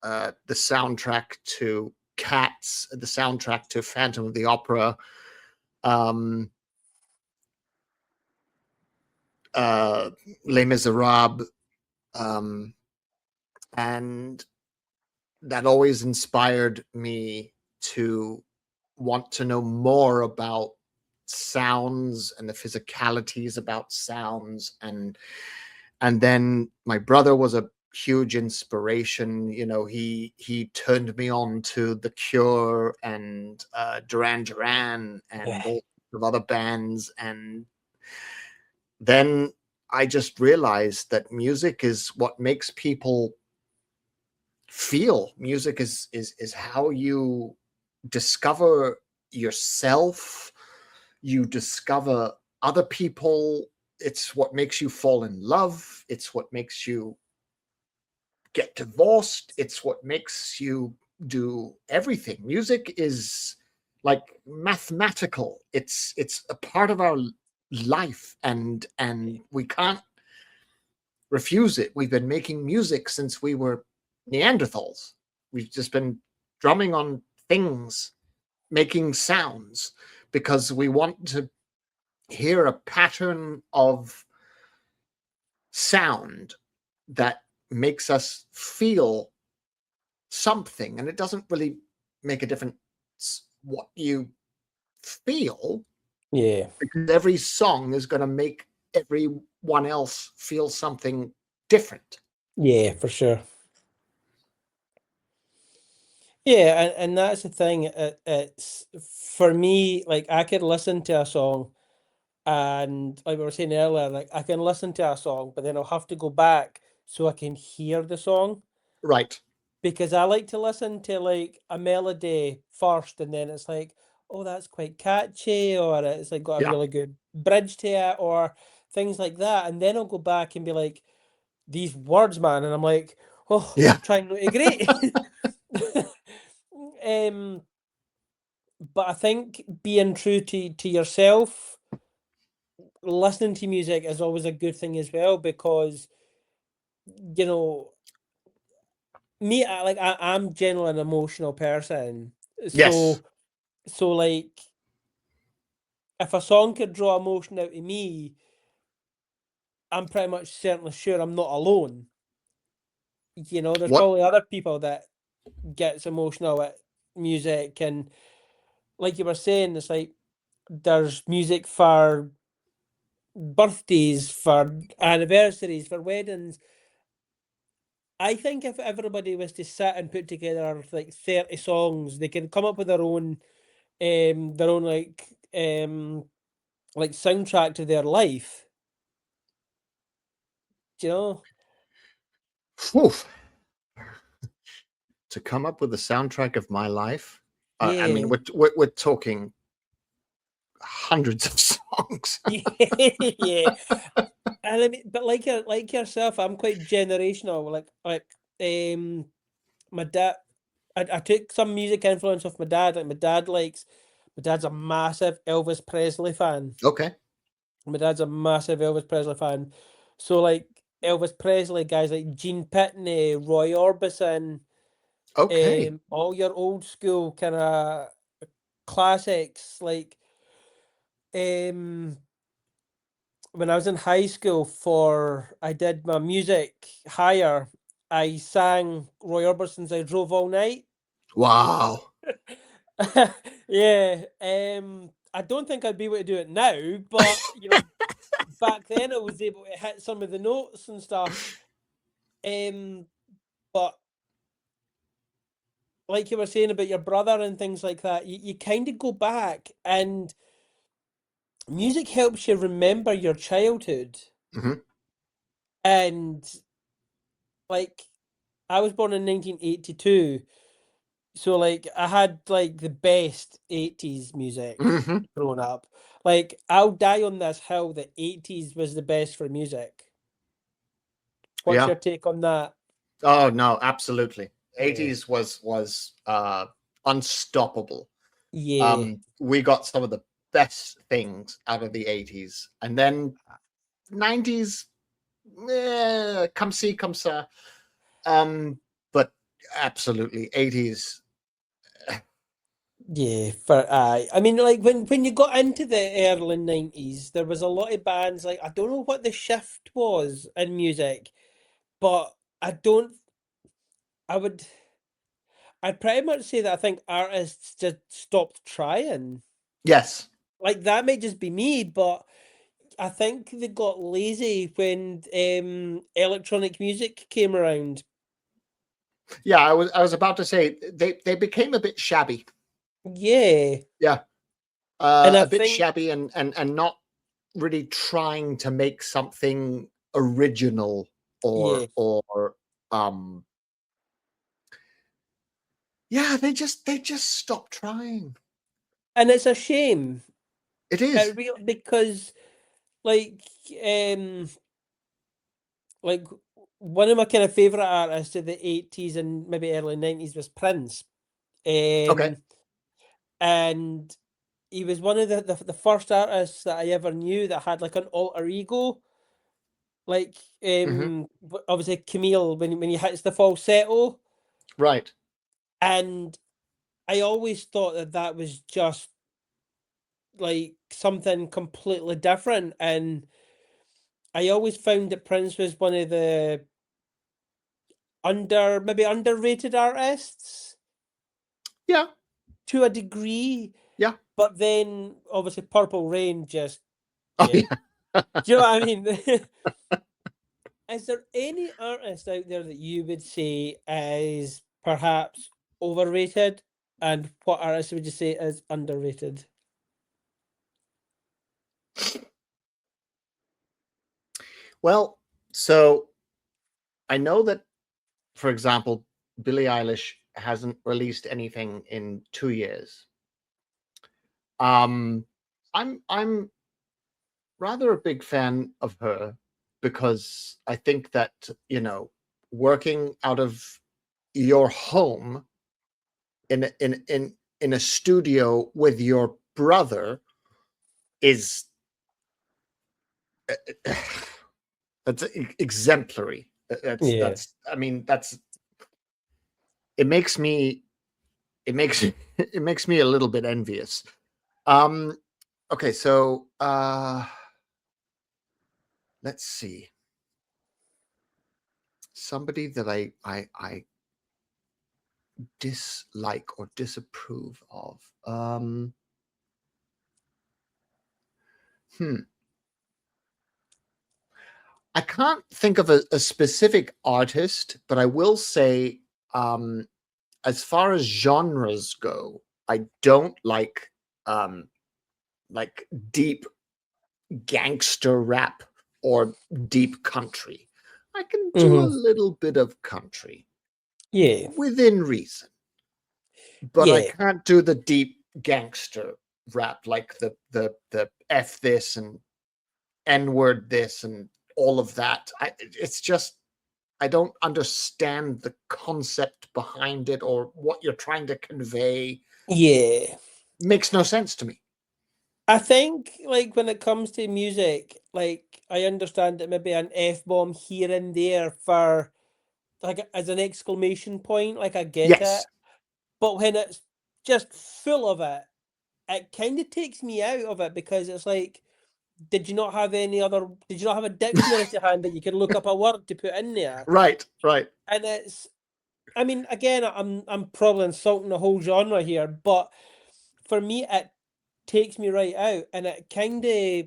[SPEAKER 2] the soundtrack to Cats, the soundtrack to Phantom of the Opera, um, Les Miserables, um, and that always inspired me to want to know more about sounds and the physicalities about sounds. And then my brother was a huge inspiration. He turned me on to The Cure and Duran Duran and
[SPEAKER 1] Yeah.
[SPEAKER 2] all of other bands. And then I just realized that music is what makes people feel. Music is how you discover yourself, you discover other people. It's what makes you fall in love, it's what makes you get divorced, it's what makes you do everything. Music is like mathematical. It's a part of our life, and we can't refuse it. We've been making music since we were Neanderthals. We've just been drumming on things, making sounds, because we want to hear a pattern of sound that makes us feel something. And it doesn't really make a difference what you feel,
[SPEAKER 1] Yeah.
[SPEAKER 2] because every song is going to make everyone else feel something different.
[SPEAKER 1] Yeah, for sure. Yeah, and that's the thing. It's for me, like I could listen to a song and like we were saying earlier, like I can listen to a song, but then I'll have to go back so I can hear the song
[SPEAKER 2] Right.
[SPEAKER 1] because I like to listen to like a melody first and then it's like, oh, that's quite catchy, or it's like got a
[SPEAKER 2] Yeah.
[SPEAKER 1] really good bridge to it, or things like that. And then I'll go back and be like, these words, man, and I'm like, oh,
[SPEAKER 2] Yeah.
[SPEAKER 1] trying not to great. um but I think being true to yourself, listening to music is always a good thing as well because you know me I'm generally an emotional person,
[SPEAKER 2] Yes.
[SPEAKER 1] so like if a song could draw emotion out of me, I'm pretty much certainly sure I'm not alone. There's
[SPEAKER 2] What?
[SPEAKER 1] probably other people that gets emotional at music, and like you were saying, it's like there's music for birthdays, for anniversaries, for weddings. I think if everybody was to sit and put together like 30 songs, they can come up with their own like soundtrack to their life. Do you know?
[SPEAKER 2] Whew. To come up with the soundtrack of my life. I mean,
[SPEAKER 1] Yeah.
[SPEAKER 2] we're talking hundreds of songs.
[SPEAKER 1] Yeah. And I mean, but like yourself, I'm quite generational. Um my dad I took some music influence off my dad. Like my dad's a massive Elvis Presley fan.
[SPEAKER 2] Okay.
[SPEAKER 1] My dad's a massive Elvis Presley fan. So like Elvis Presley guys like Gene Pitney, Roy Orbison,
[SPEAKER 2] Okay.
[SPEAKER 1] all your old school kind of classics. Like um, when I was in high school, for I did my music higher. I sang Roy Orbison's "I Drove All Night."
[SPEAKER 2] Wow.
[SPEAKER 1] Yeah. I don't think I'd be able to do it now, but back then I was able to hit some of the notes and stuff. But like you were saying about your brother and things like that, you kind of go back and music helps you remember your childhood.
[SPEAKER 2] Mhm.
[SPEAKER 1] And like I was born in 1982, so like I had like the best 80s music
[SPEAKER 2] Mhm.
[SPEAKER 1] growing up. Like I'll die on this hill that 80s was the best for music. What's
[SPEAKER 2] Yeah.
[SPEAKER 1] your take on that?
[SPEAKER 2] Oh no, absolutely.
[SPEAKER 1] Yeah.
[SPEAKER 2] 80s was unstoppable.
[SPEAKER 1] Yeah.
[SPEAKER 2] We got some of the best things out of the 80s, and then 90s, come see, come sir. But absolutely 80s.
[SPEAKER 1] Yeah, for I mean, like when you got into the early 90s, there was a lot of bands like I don't know what the shift was in music, but I don't I would I'd pretty much say that I think artists just stopped trying.
[SPEAKER 2] Yes.
[SPEAKER 1] Like that may just be me, but I think they got lazy when electronic music came around.
[SPEAKER 2] Yeah, I was about to say they became a bit shabby.
[SPEAKER 1] Yeah.
[SPEAKER 2] Yeah.
[SPEAKER 1] And I
[SPEAKER 2] A bit
[SPEAKER 1] think
[SPEAKER 2] shabby and not really trying to make something original
[SPEAKER 1] yeah.
[SPEAKER 2] or um yeah, they just stopped trying.
[SPEAKER 1] And it's a shame.
[SPEAKER 2] It is.
[SPEAKER 1] Because like um like one of my kind of favorite artists of the 80s and maybe early 90s was Prince.
[SPEAKER 2] Okay.
[SPEAKER 1] Um and he was one of the first artists that I ever knew that had like an alter ego. Like
[SPEAKER 2] Hmm.
[SPEAKER 1] obviously Camille when he hits the falsetto,
[SPEAKER 2] Right.
[SPEAKER 1] and I always thought that that was just like something completely different, and I always found that Prince was one of the maybe underrated artists
[SPEAKER 2] Yeah.
[SPEAKER 1] to a degree,
[SPEAKER 2] Yeah.
[SPEAKER 1] but then obviously Purple Rain just
[SPEAKER 2] Oh
[SPEAKER 1] yeah.
[SPEAKER 2] yeah.
[SPEAKER 1] Do you know what I mean? Is there any artist out there that you would say is perhaps overrated? And what artist would you say is underrated?
[SPEAKER 2] Well, so I know that, for example, Billie Eilish hasn't released anything in 2 years. Um, I'm rather a big fan of her because I think that, working out of your home in a studio with your brother is that's exemplary. That's
[SPEAKER 1] Yeah.
[SPEAKER 2] that's I mean that's it makes me it makes it makes me a little bit envious. Um okay, so let's see. Somebody that I dislike or disapprove of. Hmm. I can't think of a specific artist, but I will say, as far as genres go, I don't like deep gangster rap or deep country. I can do a
[SPEAKER 1] Hmm.
[SPEAKER 2] little bit of country
[SPEAKER 1] Yeah.
[SPEAKER 2] within reason, but I
[SPEAKER 1] Yeah.
[SPEAKER 2] can't do the deep gangster rap like the F this and N word this and all of that. It's just I don't understand the concept behind it or what you're trying to convey.
[SPEAKER 1] Yeah.
[SPEAKER 2] Makes no sense to me.
[SPEAKER 1] I think like when it comes to music, like I understand that maybe an F bomb here and there for like as an exclamation point, like I get it.
[SPEAKER 2] Yes.
[SPEAKER 1] But when it's just full of it, it kind of takes me out of it because it's like, did you not have a dictionary to hand that you could look up a word to put in there?
[SPEAKER 2] Right, right.
[SPEAKER 1] And it's, I mean, again, I'm probably insulting the whole genre here, but for me, it takes me right out, and it kind of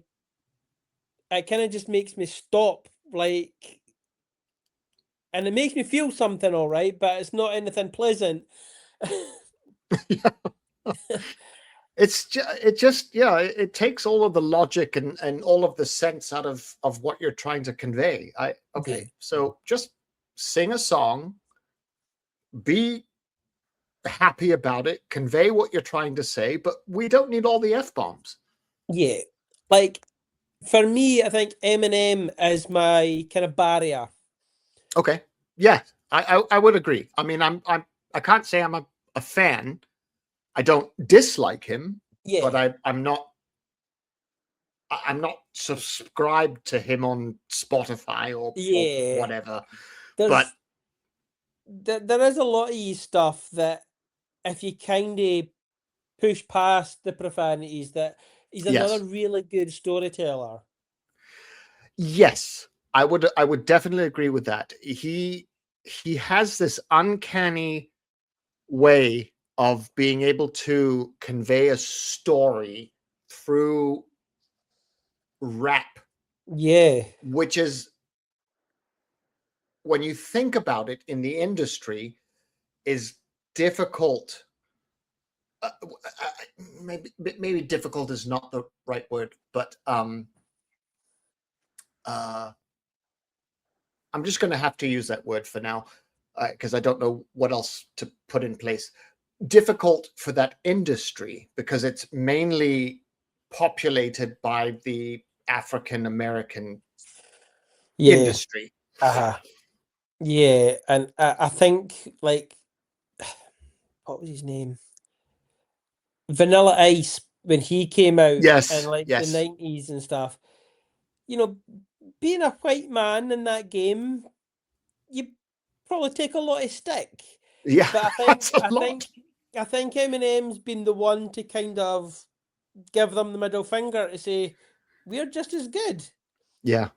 [SPEAKER 1] it kind of just makes me stop, like, and it makes me feel something, all right, but it's not anything pleasant.
[SPEAKER 2] Yeah. It just yeah, it takes all of the logic and all of the sense out of what you're trying to convey.
[SPEAKER 1] Yeah,
[SPEAKER 2] Okay, so just sing a song, be happy about it, convey what you're trying to say, but we don't need all the F bombs.
[SPEAKER 1] yeah. Like for me, I think Eminem is my kind of barrier.
[SPEAKER 2] Okay. Yeah, I would agree. I mean, I can't say I'm a fan. I don't dislike him, but
[SPEAKER 1] Yeah,
[SPEAKER 2] I'm not subscribed to him on Spotify or
[SPEAKER 1] yeah.
[SPEAKER 2] whatever. But
[SPEAKER 1] There's there is a lot of stuff that if you kind of push past the profanities, that he's another
[SPEAKER 2] yes,
[SPEAKER 1] really good storyteller.
[SPEAKER 2] yes, I would definitely agree with that. He has this uncanny way of being able to convey a story through rap,
[SPEAKER 1] Yeah,
[SPEAKER 2] which is, when you think about it in the industry, is difficult. Maybe difficult is not the right word, but uh, I'm just going to have to use that word for now because I don't know what else to put in place. Difficult for that industry because it's mainly populated by the African American
[SPEAKER 1] yeah,
[SPEAKER 2] industry.
[SPEAKER 1] uh-huh. Yeah, and I think like what was his name? Vanilla Ice when he came out in
[SPEAKER 2] Yes,
[SPEAKER 1] like the
[SPEAKER 2] yes,
[SPEAKER 1] 90s and stuff. You know, being a white man in that game, you probably take a lot of stick.
[SPEAKER 2] yeah,
[SPEAKER 1] But
[SPEAKER 2] that's a lot.
[SPEAKER 1] I think Eminem's been the one to kind of give them the middle finger to say we're just as good.
[SPEAKER 2] Yeah.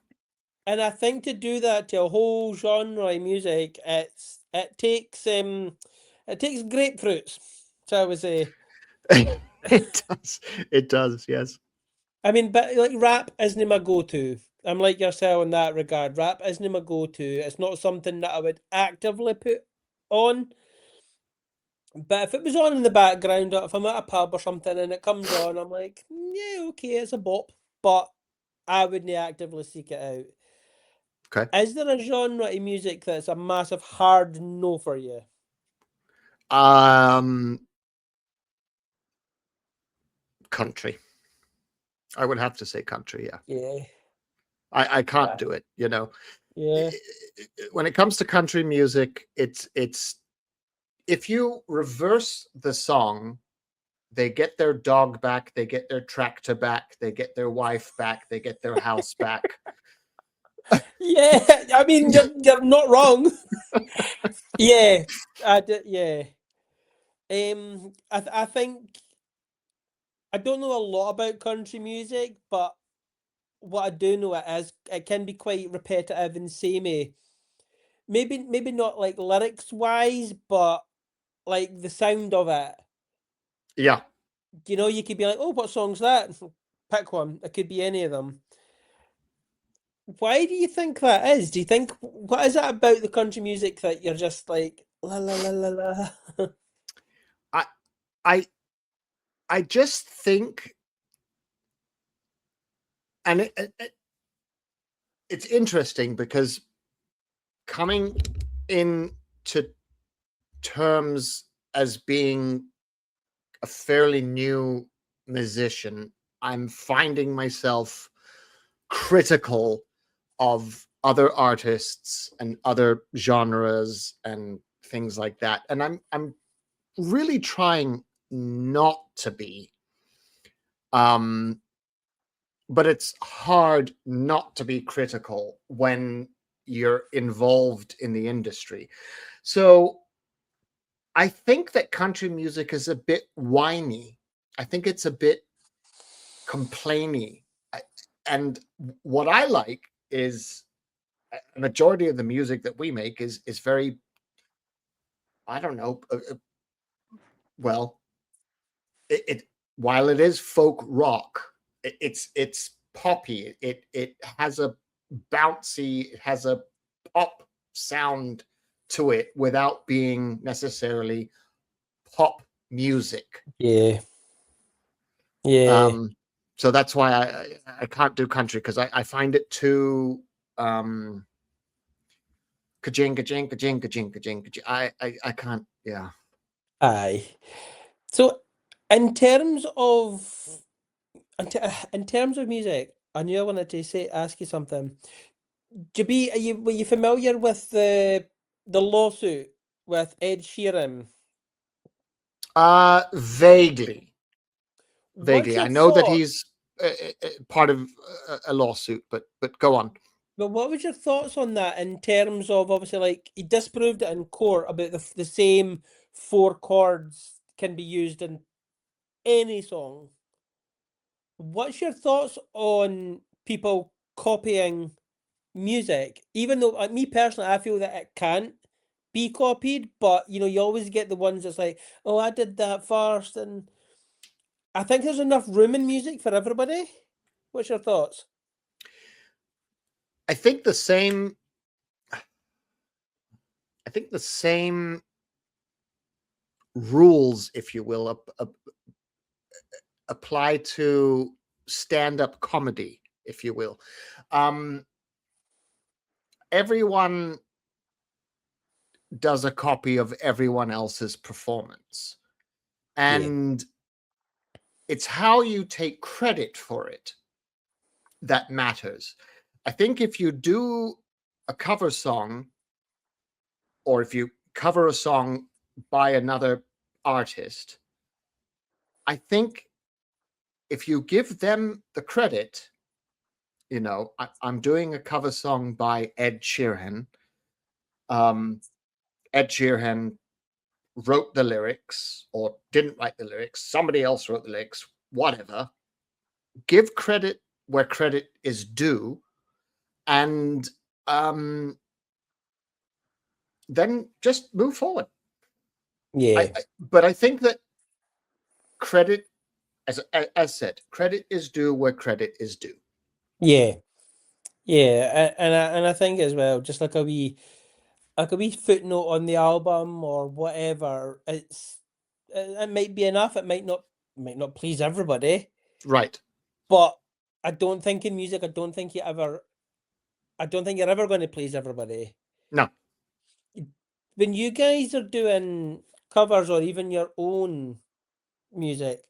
[SPEAKER 1] And I think to do that to a whole genre of music, it takes grapefruits. So I would say,
[SPEAKER 2] It does. It does, yes.
[SPEAKER 1] I mean, but like rap isn't my go-to. I'm like yourself in that regard. Rap isn't my go-to. It's not something that I would actively put on. But if it was on in the background, or if I'm at a pub or something and it comes on, I'm like, yeah, okay, it's a bop. But I wouldn't actively seek it out.
[SPEAKER 2] Okay.
[SPEAKER 1] Is there a genre of music that's a massive hard no for you?
[SPEAKER 2] Um, Country. I would have to say country, yeah.
[SPEAKER 1] Yeah.
[SPEAKER 2] I can't
[SPEAKER 1] Uh,
[SPEAKER 2] do it, you know.
[SPEAKER 1] yeah.
[SPEAKER 2] When it comes to country music, it's if you reverse the song, they get their dog back, they get their tractor back, they get their wife back, they get their house back.
[SPEAKER 1] Yeah. I mean, you're not wrong. Yeah. Yeah. I think I don't know a lot about country music, but what I do know it can be quite repetitive and samey. Maybe not like lyrics wise, but like the sound of it.
[SPEAKER 2] Yeah.
[SPEAKER 1] You know, you could be like, "Oh, what song's that?" Pick one. It could be any of them. Why do you think that is? Do you think what is that about the country music that you're just like la la la la la?
[SPEAKER 2] I I I just think, and it's interesting because coming into terms as being a fairly new musician, I'm finding myself critical of other artists and other genres and things like that. And I'm really trying not to be. Um, but it's hard not to be critical when you're involved in the industry. So I think that country music is a bit whiny. I think it's a bit complainy. And what I like is a majority of the music that we make is very, I don't know, well, it while it is folk rock, it's poppy. It has a bouncy, it has a pop sound to it without being necessarily pop music.
[SPEAKER 1] Yeah. Yeah.
[SPEAKER 2] So that's why I can't do country, because I find it too ka-jing, ka-jing, ka-jing, ka-jing, ka-jing, ka-jing. I can't, yeah.
[SPEAKER 1] Aye. So in terms of in terms of music, I knew I wanted to ask you something. Were you familiar with the lawsuit with Ed Sheeran?
[SPEAKER 2] Vaguely.
[SPEAKER 1] What's
[SPEAKER 2] Vaguely. I
[SPEAKER 1] your
[SPEAKER 2] know that
[SPEAKER 1] thought?
[SPEAKER 2] he's part of a lawsuit, but go on.
[SPEAKER 1] But what was your thoughts on that in terms of obviously like he disproved it in court about the same four chords can be used in any song. What's your thoughts on people copying music? Even though, like me personally, I feel that it can't be copied, but you know, you always get the ones that's like, oh, I did that first, and I think there's enough room in music for everybody. What's your thoughts?
[SPEAKER 2] I think the same. I think the same rules, if you will, apply to stand-up comedy, if you will. Everyone does a copy of everyone else's performance,
[SPEAKER 1] Yeah,
[SPEAKER 2] and it's how you take credit for it that matters. I think if you do a cover song, or if you cover a song by another artist, I think if you give them the credit, I'm doing a cover song by Ed Sheeran. Ed Sheeran wrote the lyrics or didn't write the lyrics. Somebody else wrote the lyrics, whatever. Give credit where credit is due. And then just move forward.
[SPEAKER 1] yeah,
[SPEAKER 2] But I think that credit, as said, credit is due where credit is due.
[SPEAKER 1] yeah, yeah, and I think as well, just like a wee footnote on the album or whatever. It might be enough. It might not please everybody,
[SPEAKER 2] Right.
[SPEAKER 1] but I don't think in music. I don't think you're ever going to please everybody.
[SPEAKER 2] No.
[SPEAKER 1] When you guys are doing covers or even your own music,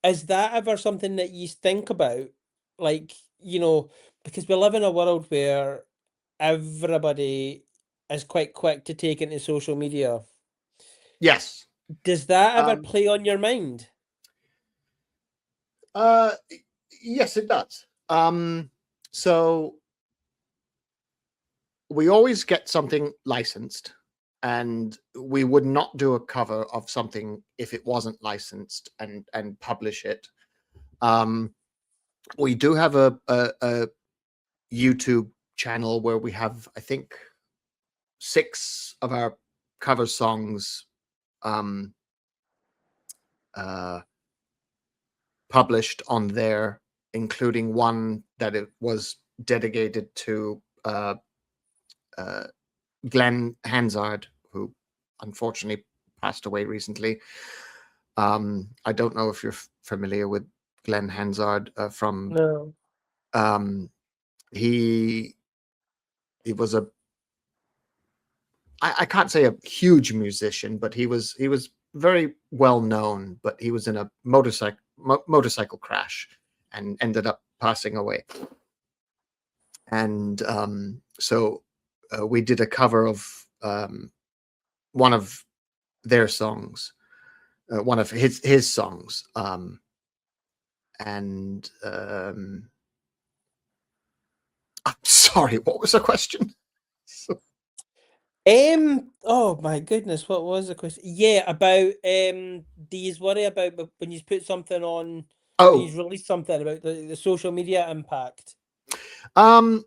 [SPEAKER 1] is that ever something that you think about? Like, you know, because we live in a world where everybody is quite quick to take into social media.
[SPEAKER 2] Yes.
[SPEAKER 1] Does that ever
[SPEAKER 2] Um,
[SPEAKER 1] play on your mind?
[SPEAKER 2] uh, yes, it does. So we always get something licensed, and we would not do a cover of something if it wasn't licensed and publish it. We do have a YouTube channel where we have, I think, 6 of our cover songs um, uh, published on there, including one that it was dedicated to Glenn Hansard, who unfortunately passed away recently. I don't know if you're familiar with Glenn Hansard from.
[SPEAKER 1] No.
[SPEAKER 2] Um, he was I can't say a huge musician, but he was very well known. But he was in a motorcycle crash and ended up passing away. And so we did a cover of one of their songs, one of his songs, and I'm sorry, what was the question?
[SPEAKER 1] Oh my goodness, what was the question? Yeah, about do you worry about when you put something on, when
[SPEAKER 2] Oh,
[SPEAKER 1] you release something about the social media impact?
[SPEAKER 2] um,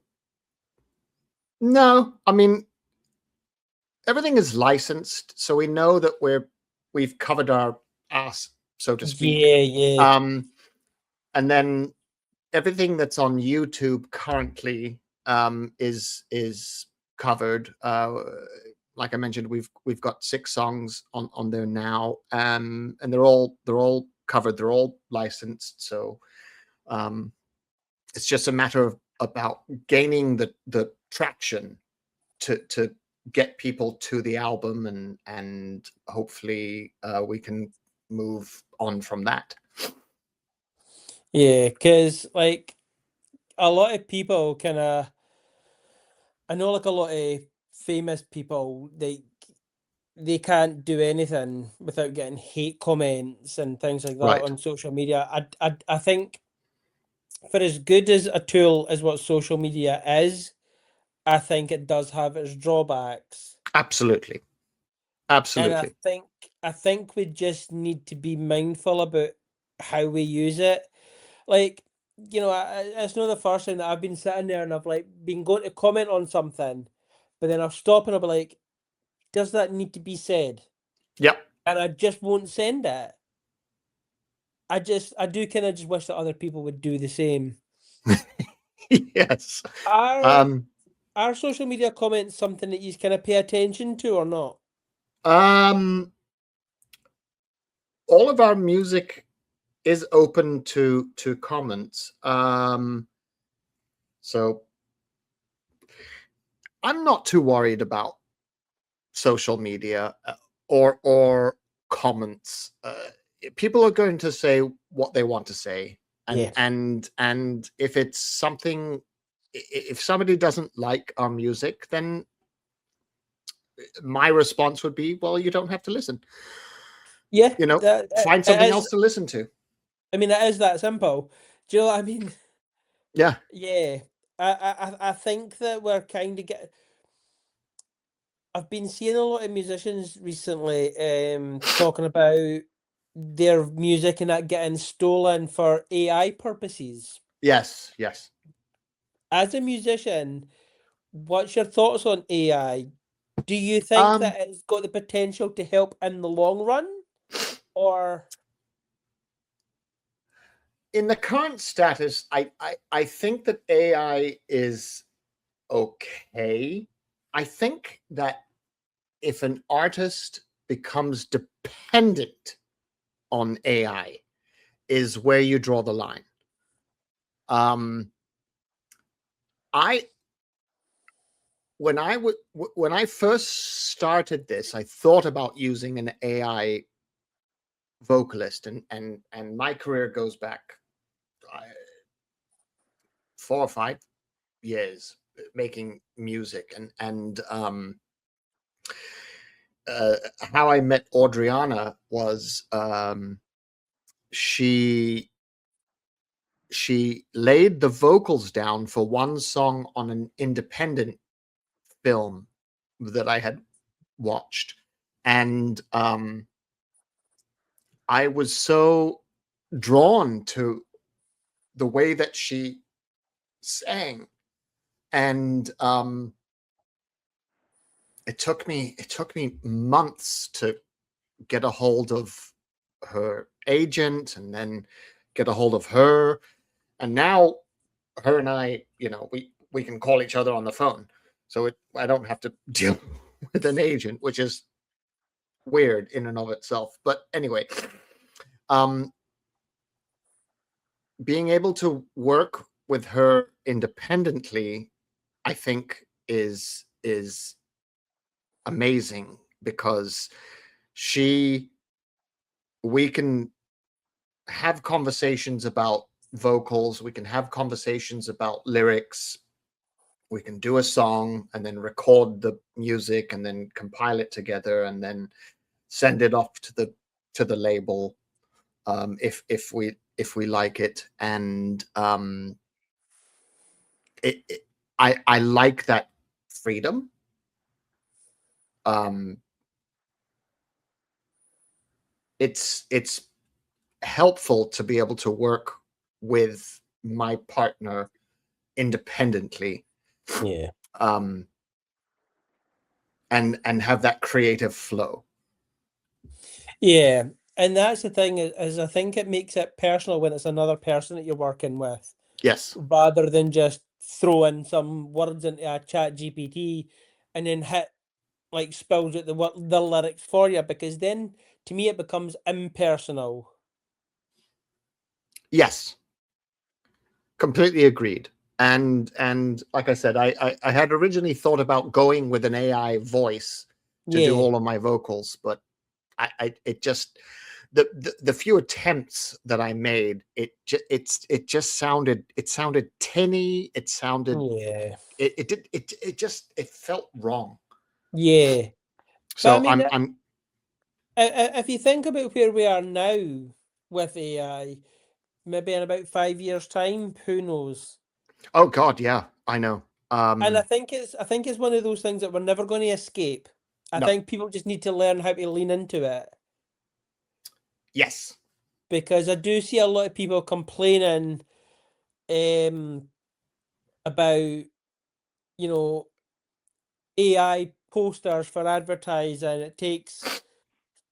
[SPEAKER 2] no, I mean everything is licensed, so we know that we've covered our ass, so to speak.
[SPEAKER 1] Yeah, yeah,
[SPEAKER 2] And then everything that's on YouTube currently is covered. Like I mentioned, we've got 6 songs on there now, and they're all covered. They're all licensed, so um, it's just a matter of about gaining the traction to get people to the album, and hopefully we can move on from that.
[SPEAKER 1] Yeah, because like a lot of people kind of, I know like a lot of famous people, they can't do anything without getting hate comments and things like that
[SPEAKER 2] Right.
[SPEAKER 1] on social media. I think for as good as a tool as what social media is, I think it does have its drawbacks.
[SPEAKER 2] Absolutely.
[SPEAKER 1] And
[SPEAKER 2] Absolutely.
[SPEAKER 1] I think we just need to be mindful about how we use it. Like, it's not the first time that I've been sitting there and I've like been going to comment on something, but then I'll stop and I'll be like, does that need to be said?
[SPEAKER 2] Yep.
[SPEAKER 1] And I just won't send it. I do kind of just wish that other people would do the same.
[SPEAKER 2] Yes.
[SPEAKER 1] Are
[SPEAKER 2] Um,
[SPEAKER 1] are social media comments something that you kind of pay attention to or not?
[SPEAKER 2] um, all of our music is open to comments. So I'm not too worried about social media or comments. People are going to say what they want to say, and
[SPEAKER 1] Yeah.
[SPEAKER 2] and if it's something, if somebody doesn't like our music, then my response would be, well, you don't have to listen.
[SPEAKER 1] Yeah,
[SPEAKER 2] You know,
[SPEAKER 1] that
[SPEAKER 2] find
[SPEAKER 1] it
[SPEAKER 2] something
[SPEAKER 1] is.
[SPEAKER 2] else to listen to.
[SPEAKER 1] I mean, it is that simple. Do you know what I mean?
[SPEAKER 2] Yeah.
[SPEAKER 1] Yeah. I think that we're kind of get. I've been seeing a lot of musicians recently talking about their music and that getting stolen for AI purposes.
[SPEAKER 2] Yes. Yes.
[SPEAKER 1] As a musician, what's your thoughts on AI? Do you think
[SPEAKER 2] Um,
[SPEAKER 1] that it's got the potential to help in the long run? Or
[SPEAKER 2] in the current status, I think that AI is okay. I think that if an artist becomes dependent on AI, is where you draw the line. Um, I when I first started this, I thought about using an AI vocalist, and my career goes back uh, 4 or 5 years making music, and how I met Audriana was she laid the vocals down for one song on an independent film that I had watched, and I was so drawn to the way that she sang, and it took me months to get a hold of her agent, and then get a hold of her, and now her and I, we can call each other on the phone, so I don't have to deal with an agent, which is weird in and of itself. But anyway, um, being able to work with her independently, I think is amazing, because she we can have conversations about vocals, we can have conversations about lyrics, we can do a song and then record the music and then compile it together and then send it off to the label, if we like it, and it I like that freedom. um it's helpful to be able to work with my partner independently,
[SPEAKER 1] yeah.
[SPEAKER 2] um and have that creative flow.
[SPEAKER 1] Yeah, and that's the thing is I think it makes it personal when it's another person that you're working with.
[SPEAKER 2] Yes.
[SPEAKER 1] rather than just throw in some words into a chat GPT and then hit like spells out the lyrics for you, because then to me it becomes impersonal.
[SPEAKER 2] Yes. Completely agreed. And like I said, I had originally thought about going with an AI voice to do
[SPEAKER 1] Yeah,
[SPEAKER 2] all of my vocals, but it just the few attempts that I made, it just sounded tinny. It sounded
[SPEAKER 1] yeah,
[SPEAKER 2] it just it felt wrong.
[SPEAKER 1] yeah. But I
[SPEAKER 2] So
[SPEAKER 1] mean,
[SPEAKER 2] I'm
[SPEAKER 1] if you think about where we are now with AI, maybe in about 5 years' time, who knows?
[SPEAKER 2] oh God, yeah, I know.
[SPEAKER 1] And I think it's one of those things that we're never going to escape. I
[SPEAKER 2] No,
[SPEAKER 1] think people just need to learn how to lean into it,
[SPEAKER 2] yes,
[SPEAKER 1] because I do see a lot of people complaining um about, you know, AI posters for advertising. It takes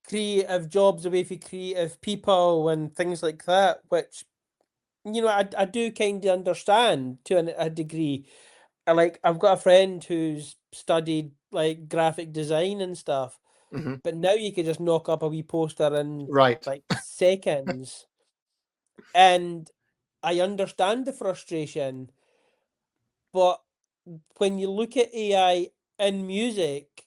[SPEAKER 1] creative jobs away from creative people and things like that, which, I do kind of understand to a degree. Like, I've got a friend who's studied like graphic design and stuff,
[SPEAKER 2] hmm,
[SPEAKER 1] but now you could just knock up a wee poster in
[SPEAKER 2] right.
[SPEAKER 1] like seconds. And I understand the frustration, but when you look at AI in music,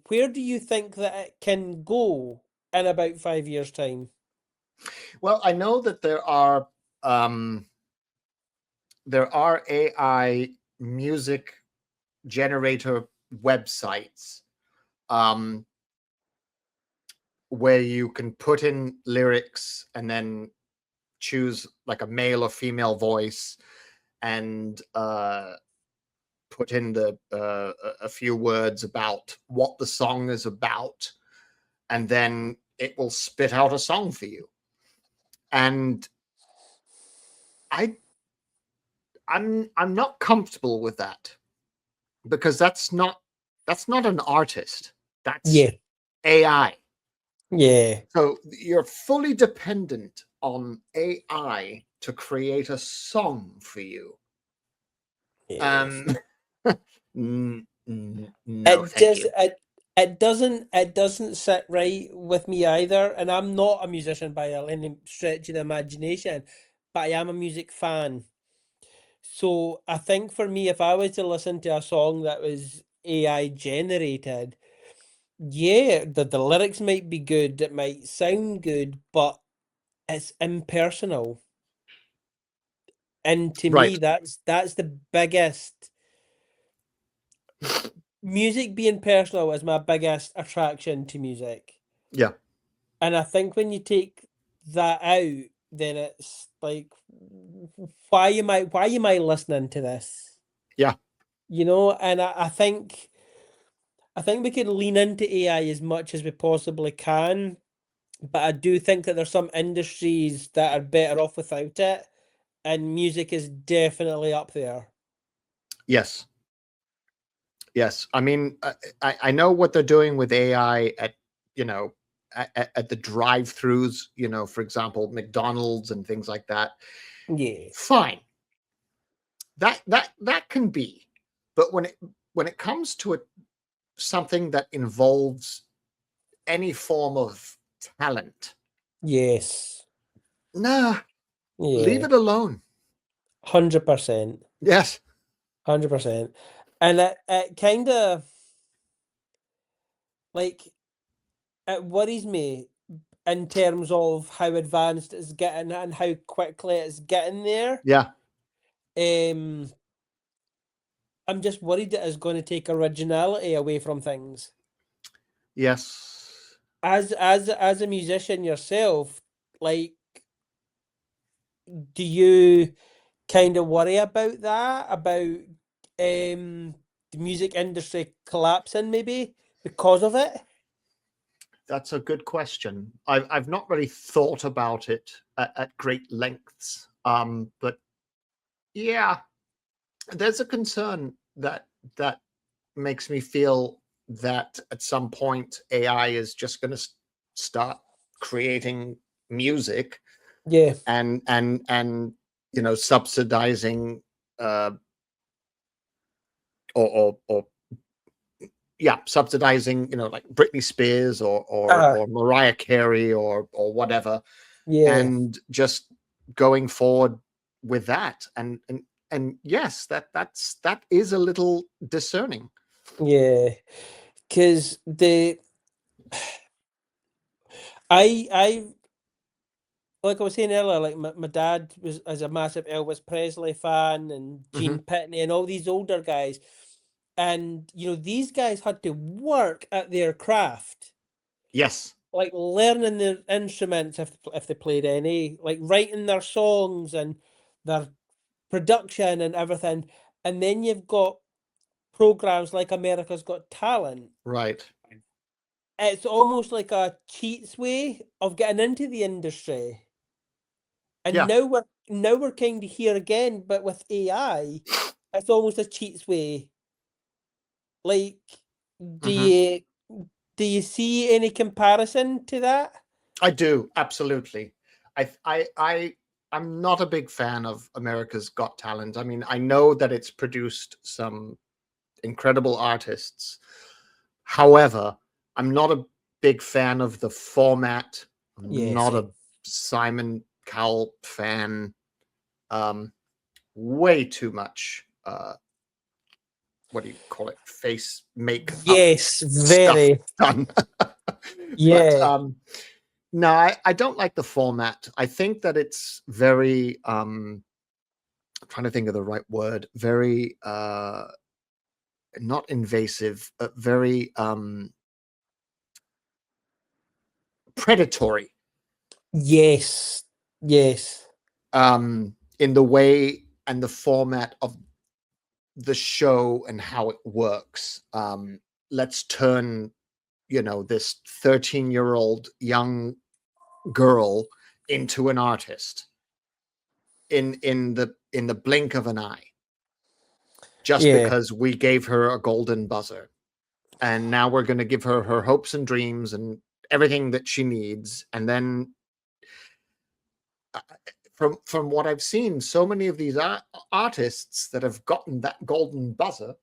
[SPEAKER 1] where do you think that it can go in about 5 years' time?
[SPEAKER 2] Well, I know that um, there are AI music generator websites um, where you can put in lyrics and then choose like a male or female voice and put in a few words about what the song is about, and then it will spit out a song for you. And I I'm not comfortable with that because that's not an artist. That's
[SPEAKER 1] Yeah,
[SPEAKER 2] AI.
[SPEAKER 1] yeah,
[SPEAKER 2] So you're fully dependent on AI to create a song for you.
[SPEAKER 1] yeah.
[SPEAKER 2] Um, no,
[SPEAKER 1] It
[SPEAKER 2] thank
[SPEAKER 1] just
[SPEAKER 2] you.
[SPEAKER 1] it doesn't sit right with me either. And I'm not a musician by any stretch of the imagination, but I am a music fan. So I think for me, if I was to listen to a song that was AI generated, yeah, the lyrics might be good, it might sound good, but it's impersonal. And to me,
[SPEAKER 2] Right.
[SPEAKER 1] that's the biggest, music being personal is my biggest attraction to music.
[SPEAKER 2] Yeah.
[SPEAKER 1] And I think when you take that out, then it's like, why am I listening to this?
[SPEAKER 2] Yeah.
[SPEAKER 1] And I think we can lean into AI as much as we possibly can, but I do think that there's some industries that are better off without it, and music is definitely up there.
[SPEAKER 2] Yes. Yes. I mean, I know what they're doing with AI at, you know, at the drive-throughs, for example, McDonald's and things like that.
[SPEAKER 1] Yeah,
[SPEAKER 2] Fine. That can be. But when it comes to something that involves any form of talent,
[SPEAKER 1] yes,
[SPEAKER 2] nah, leave
[SPEAKER 1] yeah,
[SPEAKER 2] it alone.
[SPEAKER 1] 100%,
[SPEAKER 2] Yes.
[SPEAKER 1] 100%. And it kind of, like, it worries me in terms of how advanced it's getting and how quickly it's getting there.
[SPEAKER 2] Yeah.
[SPEAKER 1] Um, I'm just worried that it's going to take originality away from things.
[SPEAKER 2] Yes.
[SPEAKER 1] As a musician yourself, like, do you kind of worry about that, about the music industry collapsing maybe because of it?
[SPEAKER 2] That's a good question. I've not really thought about it at great lengths. But yeah, there's a concern that makes me feel that at some point AI is just going to start creating music
[SPEAKER 1] Yeah,
[SPEAKER 2] and subsidizing, uh, or yeah, subsidizing, like Britney Spears or
[SPEAKER 1] Uh,
[SPEAKER 2] Mariah Carey or whatever,
[SPEAKER 1] yeah,
[SPEAKER 2] and just going forward with that. And yes, that is a little discerning.
[SPEAKER 1] yeah. Because I like I was saying earlier, like my dad was a massive Elvis Presley fan and
[SPEAKER 2] Hmm.
[SPEAKER 1] Gene Pitney and all these older guys. And these guys had to work at their craft,
[SPEAKER 2] Yes.
[SPEAKER 1] like learning their instruments if they played any, like writing their songs and their production and everything. And then you've got programs like America's Got Talent.
[SPEAKER 2] Right.
[SPEAKER 1] It's almost like a cheats way of getting into the industry. And
[SPEAKER 2] Yeah.
[SPEAKER 1] now we're kind of here again, but with AI, it's almost a cheats way. Like, do
[SPEAKER 2] Hmm.
[SPEAKER 1] you do you see any comparison to that?
[SPEAKER 2] I do, absolutely. I'm not a big fan of America's Got Talent. I mean, I know that it's produced some incredible artists. However, I'm not a big fan of the format. I'm
[SPEAKER 1] Yeah,
[SPEAKER 2] not a
[SPEAKER 1] same.
[SPEAKER 2] Simon Cowell fan. Way too much, what do you call it? Face make up
[SPEAKER 1] Yes,
[SPEAKER 2] stuff
[SPEAKER 1] very.
[SPEAKER 2] done. But
[SPEAKER 1] Yeah.
[SPEAKER 2] no, I don't like the format. I think that it's very, I'm trying to think of the right word, very, not invasive, very, predatory,
[SPEAKER 1] Yes. Yes.
[SPEAKER 2] in the way and the format of the show and how it works. Let's turn, this 13-year-old young girl into an artist in the blink of an eye, just
[SPEAKER 1] Yeah.
[SPEAKER 2] because we gave her a golden buzzer, and now we're going to give her her hopes and dreams and everything that she needs. And then, uh, from what I've seen, so many of these artists that have gotten that golden buzzer,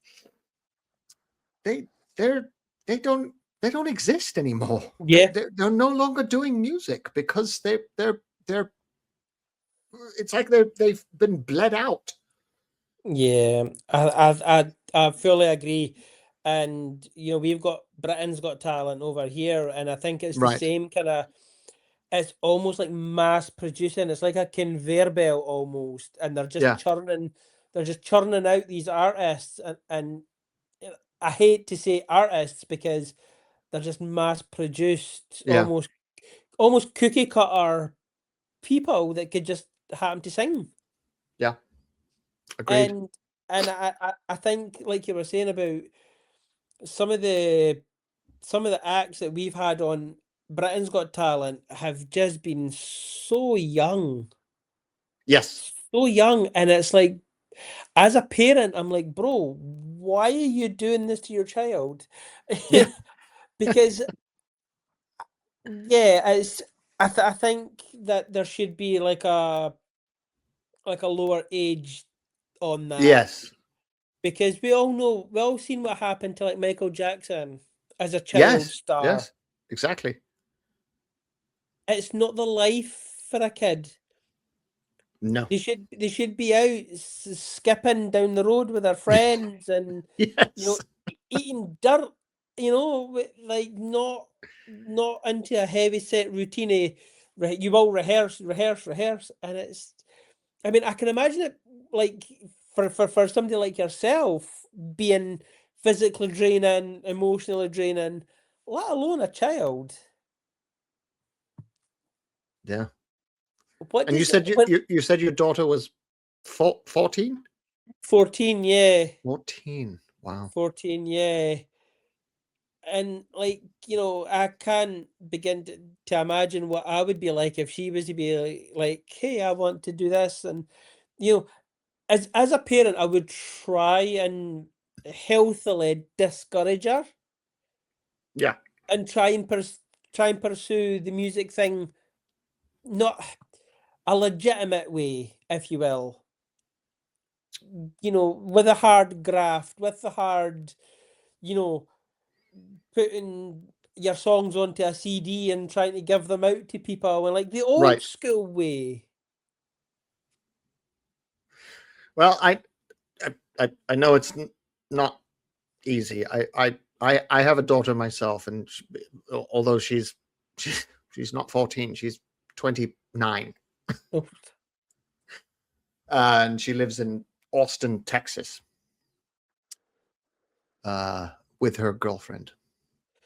[SPEAKER 2] they they're they don't exist anymore.
[SPEAKER 1] Yeah.
[SPEAKER 2] They're no longer doing music because they're it's like they've been bled out.
[SPEAKER 1] Yeah. I fully agree. And we've got Britain's Got Talent over here, and I think it's the
[SPEAKER 2] Right.
[SPEAKER 1] same kind of. It's almost like mass producing. It's like a conveyor belt almost, and they're just
[SPEAKER 2] Yeah.
[SPEAKER 1] churning. They're just churning out these artists, and I hate to say artists because they're just mass produced,
[SPEAKER 2] Yeah.
[SPEAKER 1] almost cookie cutter people that could just happen to sing.
[SPEAKER 2] Yeah. Agreed.
[SPEAKER 1] And I think like you were saying about some of the some of the acts that we've had on Britain's Got Talent have just been
[SPEAKER 2] Yes.
[SPEAKER 1] so young, and it's like as a parent, I'm like, bro, why are you doing this to your child?
[SPEAKER 2] Yeah.
[SPEAKER 1] Because yeah, I think that there should be like a lower age on that,
[SPEAKER 2] Yes.
[SPEAKER 1] because we all seen what happened to like Michael Jackson as a child
[SPEAKER 2] Yes.
[SPEAKER 1] star.
[SPEAKER 2] Yes. Exactly.
[SPEAKER 1] It's not the life for a kid.
[SPEAKER 2] No.
[SPEAKER 1] They should be out skipping down the road with their friends and
[SPEAKER 2] Yes.
[SPEAKER 1] eating dirt. Like not into a heavy set routine. You will rehearse, rehearse, rehearse, and it's. I mean, I can imagine it like for somebody like yourself being physically draining, emotionally draining, let alone a child.
[SPEAKER 2] Yeah.
[SPEAKER 1] What
[SPEAKER 2] And you
[SPEAKER 1] does
[SPEAKER 2] said
[SPEAKER 1] when
[SPEAKER 2] you said your daughter was 14?
[SPEAKER 1] 14? Yeah,
[SPEAKER 2] 14. Wow.
[SPEAKER 1] 14. Yeah. And like, I can't begin to imagine what I would be like if she was to be like, hey, I want to do this. And, you know, as a parent, I would try and healthily discourage her
[SPEAKER 2] Yeah.
[SPEAKER 1] and try and pursue the music thing. Not, a legitimate way, if you will. You know, with a hard graft, with the hard, you know, putting your songs onto a CD and trying to give them out to people, and like the old
[SPEAKER 2] Right.
[SPEAKER 1] school way.
[SPEAKER 2] Well, I know it's not easy. I have a daughter myself, and although she's not 14, she's 29, and she lives in Austin, Texas, with her girlfriend.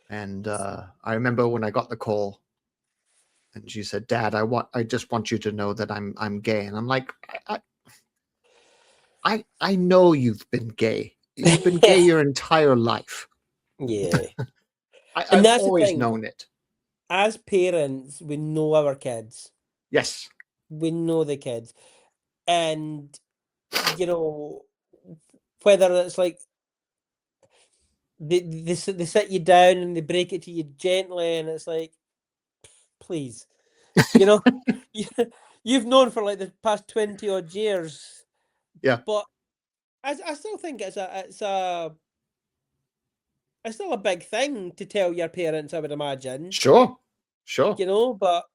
[SPEAKER 2] And I remember when I got the call, and she said, "Dad, I just want you to know that I'm gay." And I'm like, I know you've been gay. You've been gay your entire life.
[SPEAKER 1] Yeah. And
[SPEAKER 2] I've
[SPEAKER 1] that's the
[SPEAKER 2] always
[SPEAKER 1] thing.
[SPEAKER 2] known it.
[SPEAKER 1] As parents, we know our kids.
[SPEAKER 2] Yes.
[SPEAKER 1] We know the kids. And, you know, whether it's like they sit you down and they break it to you gently, and it's like, please, you know, you've known for like the past 20 odd years.
[SPEAKER 2] Yeah.
[SPEAKER 1] But I still think it's still a big thing to tell your parents, I would imagine.
[SPEAKER 2] Sure. Sure.
[SPEAKER 1] You know, but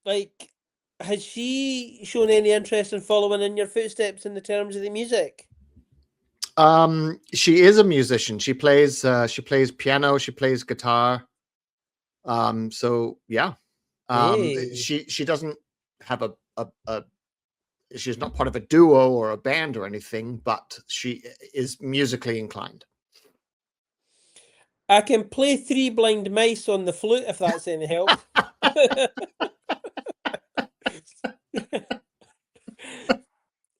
[SPEAKER 1] like, has she shown any interest in following in your footsteps in the terms of the music?
[SPEAKER 2] She is a musician. She plays piano, she plays guitar. So yeah.
[SPEAKER 1] Hey,
[SPEAKER 2] She doesn't have a she's not part of a duo or a band or anything, but she is musically inclined.
[SPEAKER 1] I can play Three Blind Mice on the flute if that's any help.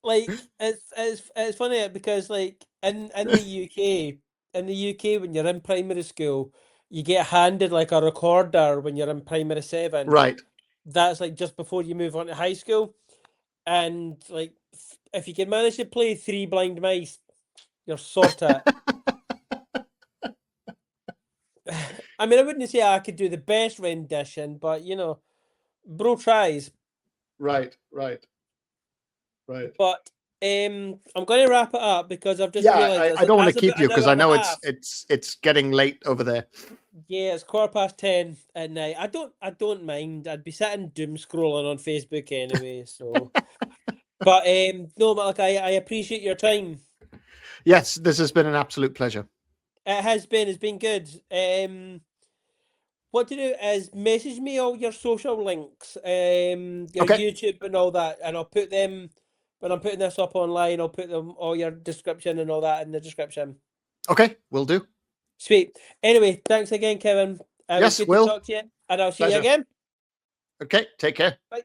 [SPEAKER 1] Like it's funny because like in the UK when you're in primary school, you get handed like a recorder when you're in primary 7.
[SPEAKER 2] Right.
[SPEAKER 1] That's like just before you move on to high school, and like if you can manage to play Three Blind Mice, you're sorted. I mean, I wouldn't say I could do the best rendition, but you know, bro tries.
[SPEAKER 2] Right. Right. Right.
[SPEAKER 1] But I'm going to wrap it up because I've just
[SPEAKER 2] Yeah,
[SPEAKER 1] realised
[SPEAKER 2] I don't want to
[SPEAKER 1] that's
[SPEAKER 2] keep
[SPEAKER 1] about
[SPEAKER 2] you
[SPEAKER 1] an
[SPEAKER 2] because
[SPEAKER 1] hour
[SPEAKER 2] I
[SPEAKER 1] and a
[SPEAKER 2] know
[SPEAKER 1] half.
[SPEAKER 2] it's getting late over there.
[SPEAKER 1] Yeah, it's 10:15 at night. I don't mind. I'd be sitting doom scrolling on Facebook anyway. So, but no, Malak, I appreciate your time.
[SPEAKER 2] Yes, this has been an absolute pleasure.
[SPEAKER 1] It has been. It's been good. What to do is message me all your social links, your
[SPEAKER 2] Okay.
[SPEAKER 1] YouTube and all that, and I'll put them when I'm putting this up online. I'll put them all your description and all that in the description.
[SPEAKER 2] Okay, will do.
[SPEAKER 1] Sweet. Anyway, thanks again, Kevin. It was
[SPEAKER 2] Yes,
[SPEAKER 1] good to
[SPEAKER 2] will.
[SPEAKER 1] talk to you, and I'll see you
[SPEAKER 2] Pleasure.
[SPEAKER 1] again.
[SPEAKER 2] Okay, take care.
[SPEAKER 1] Bye.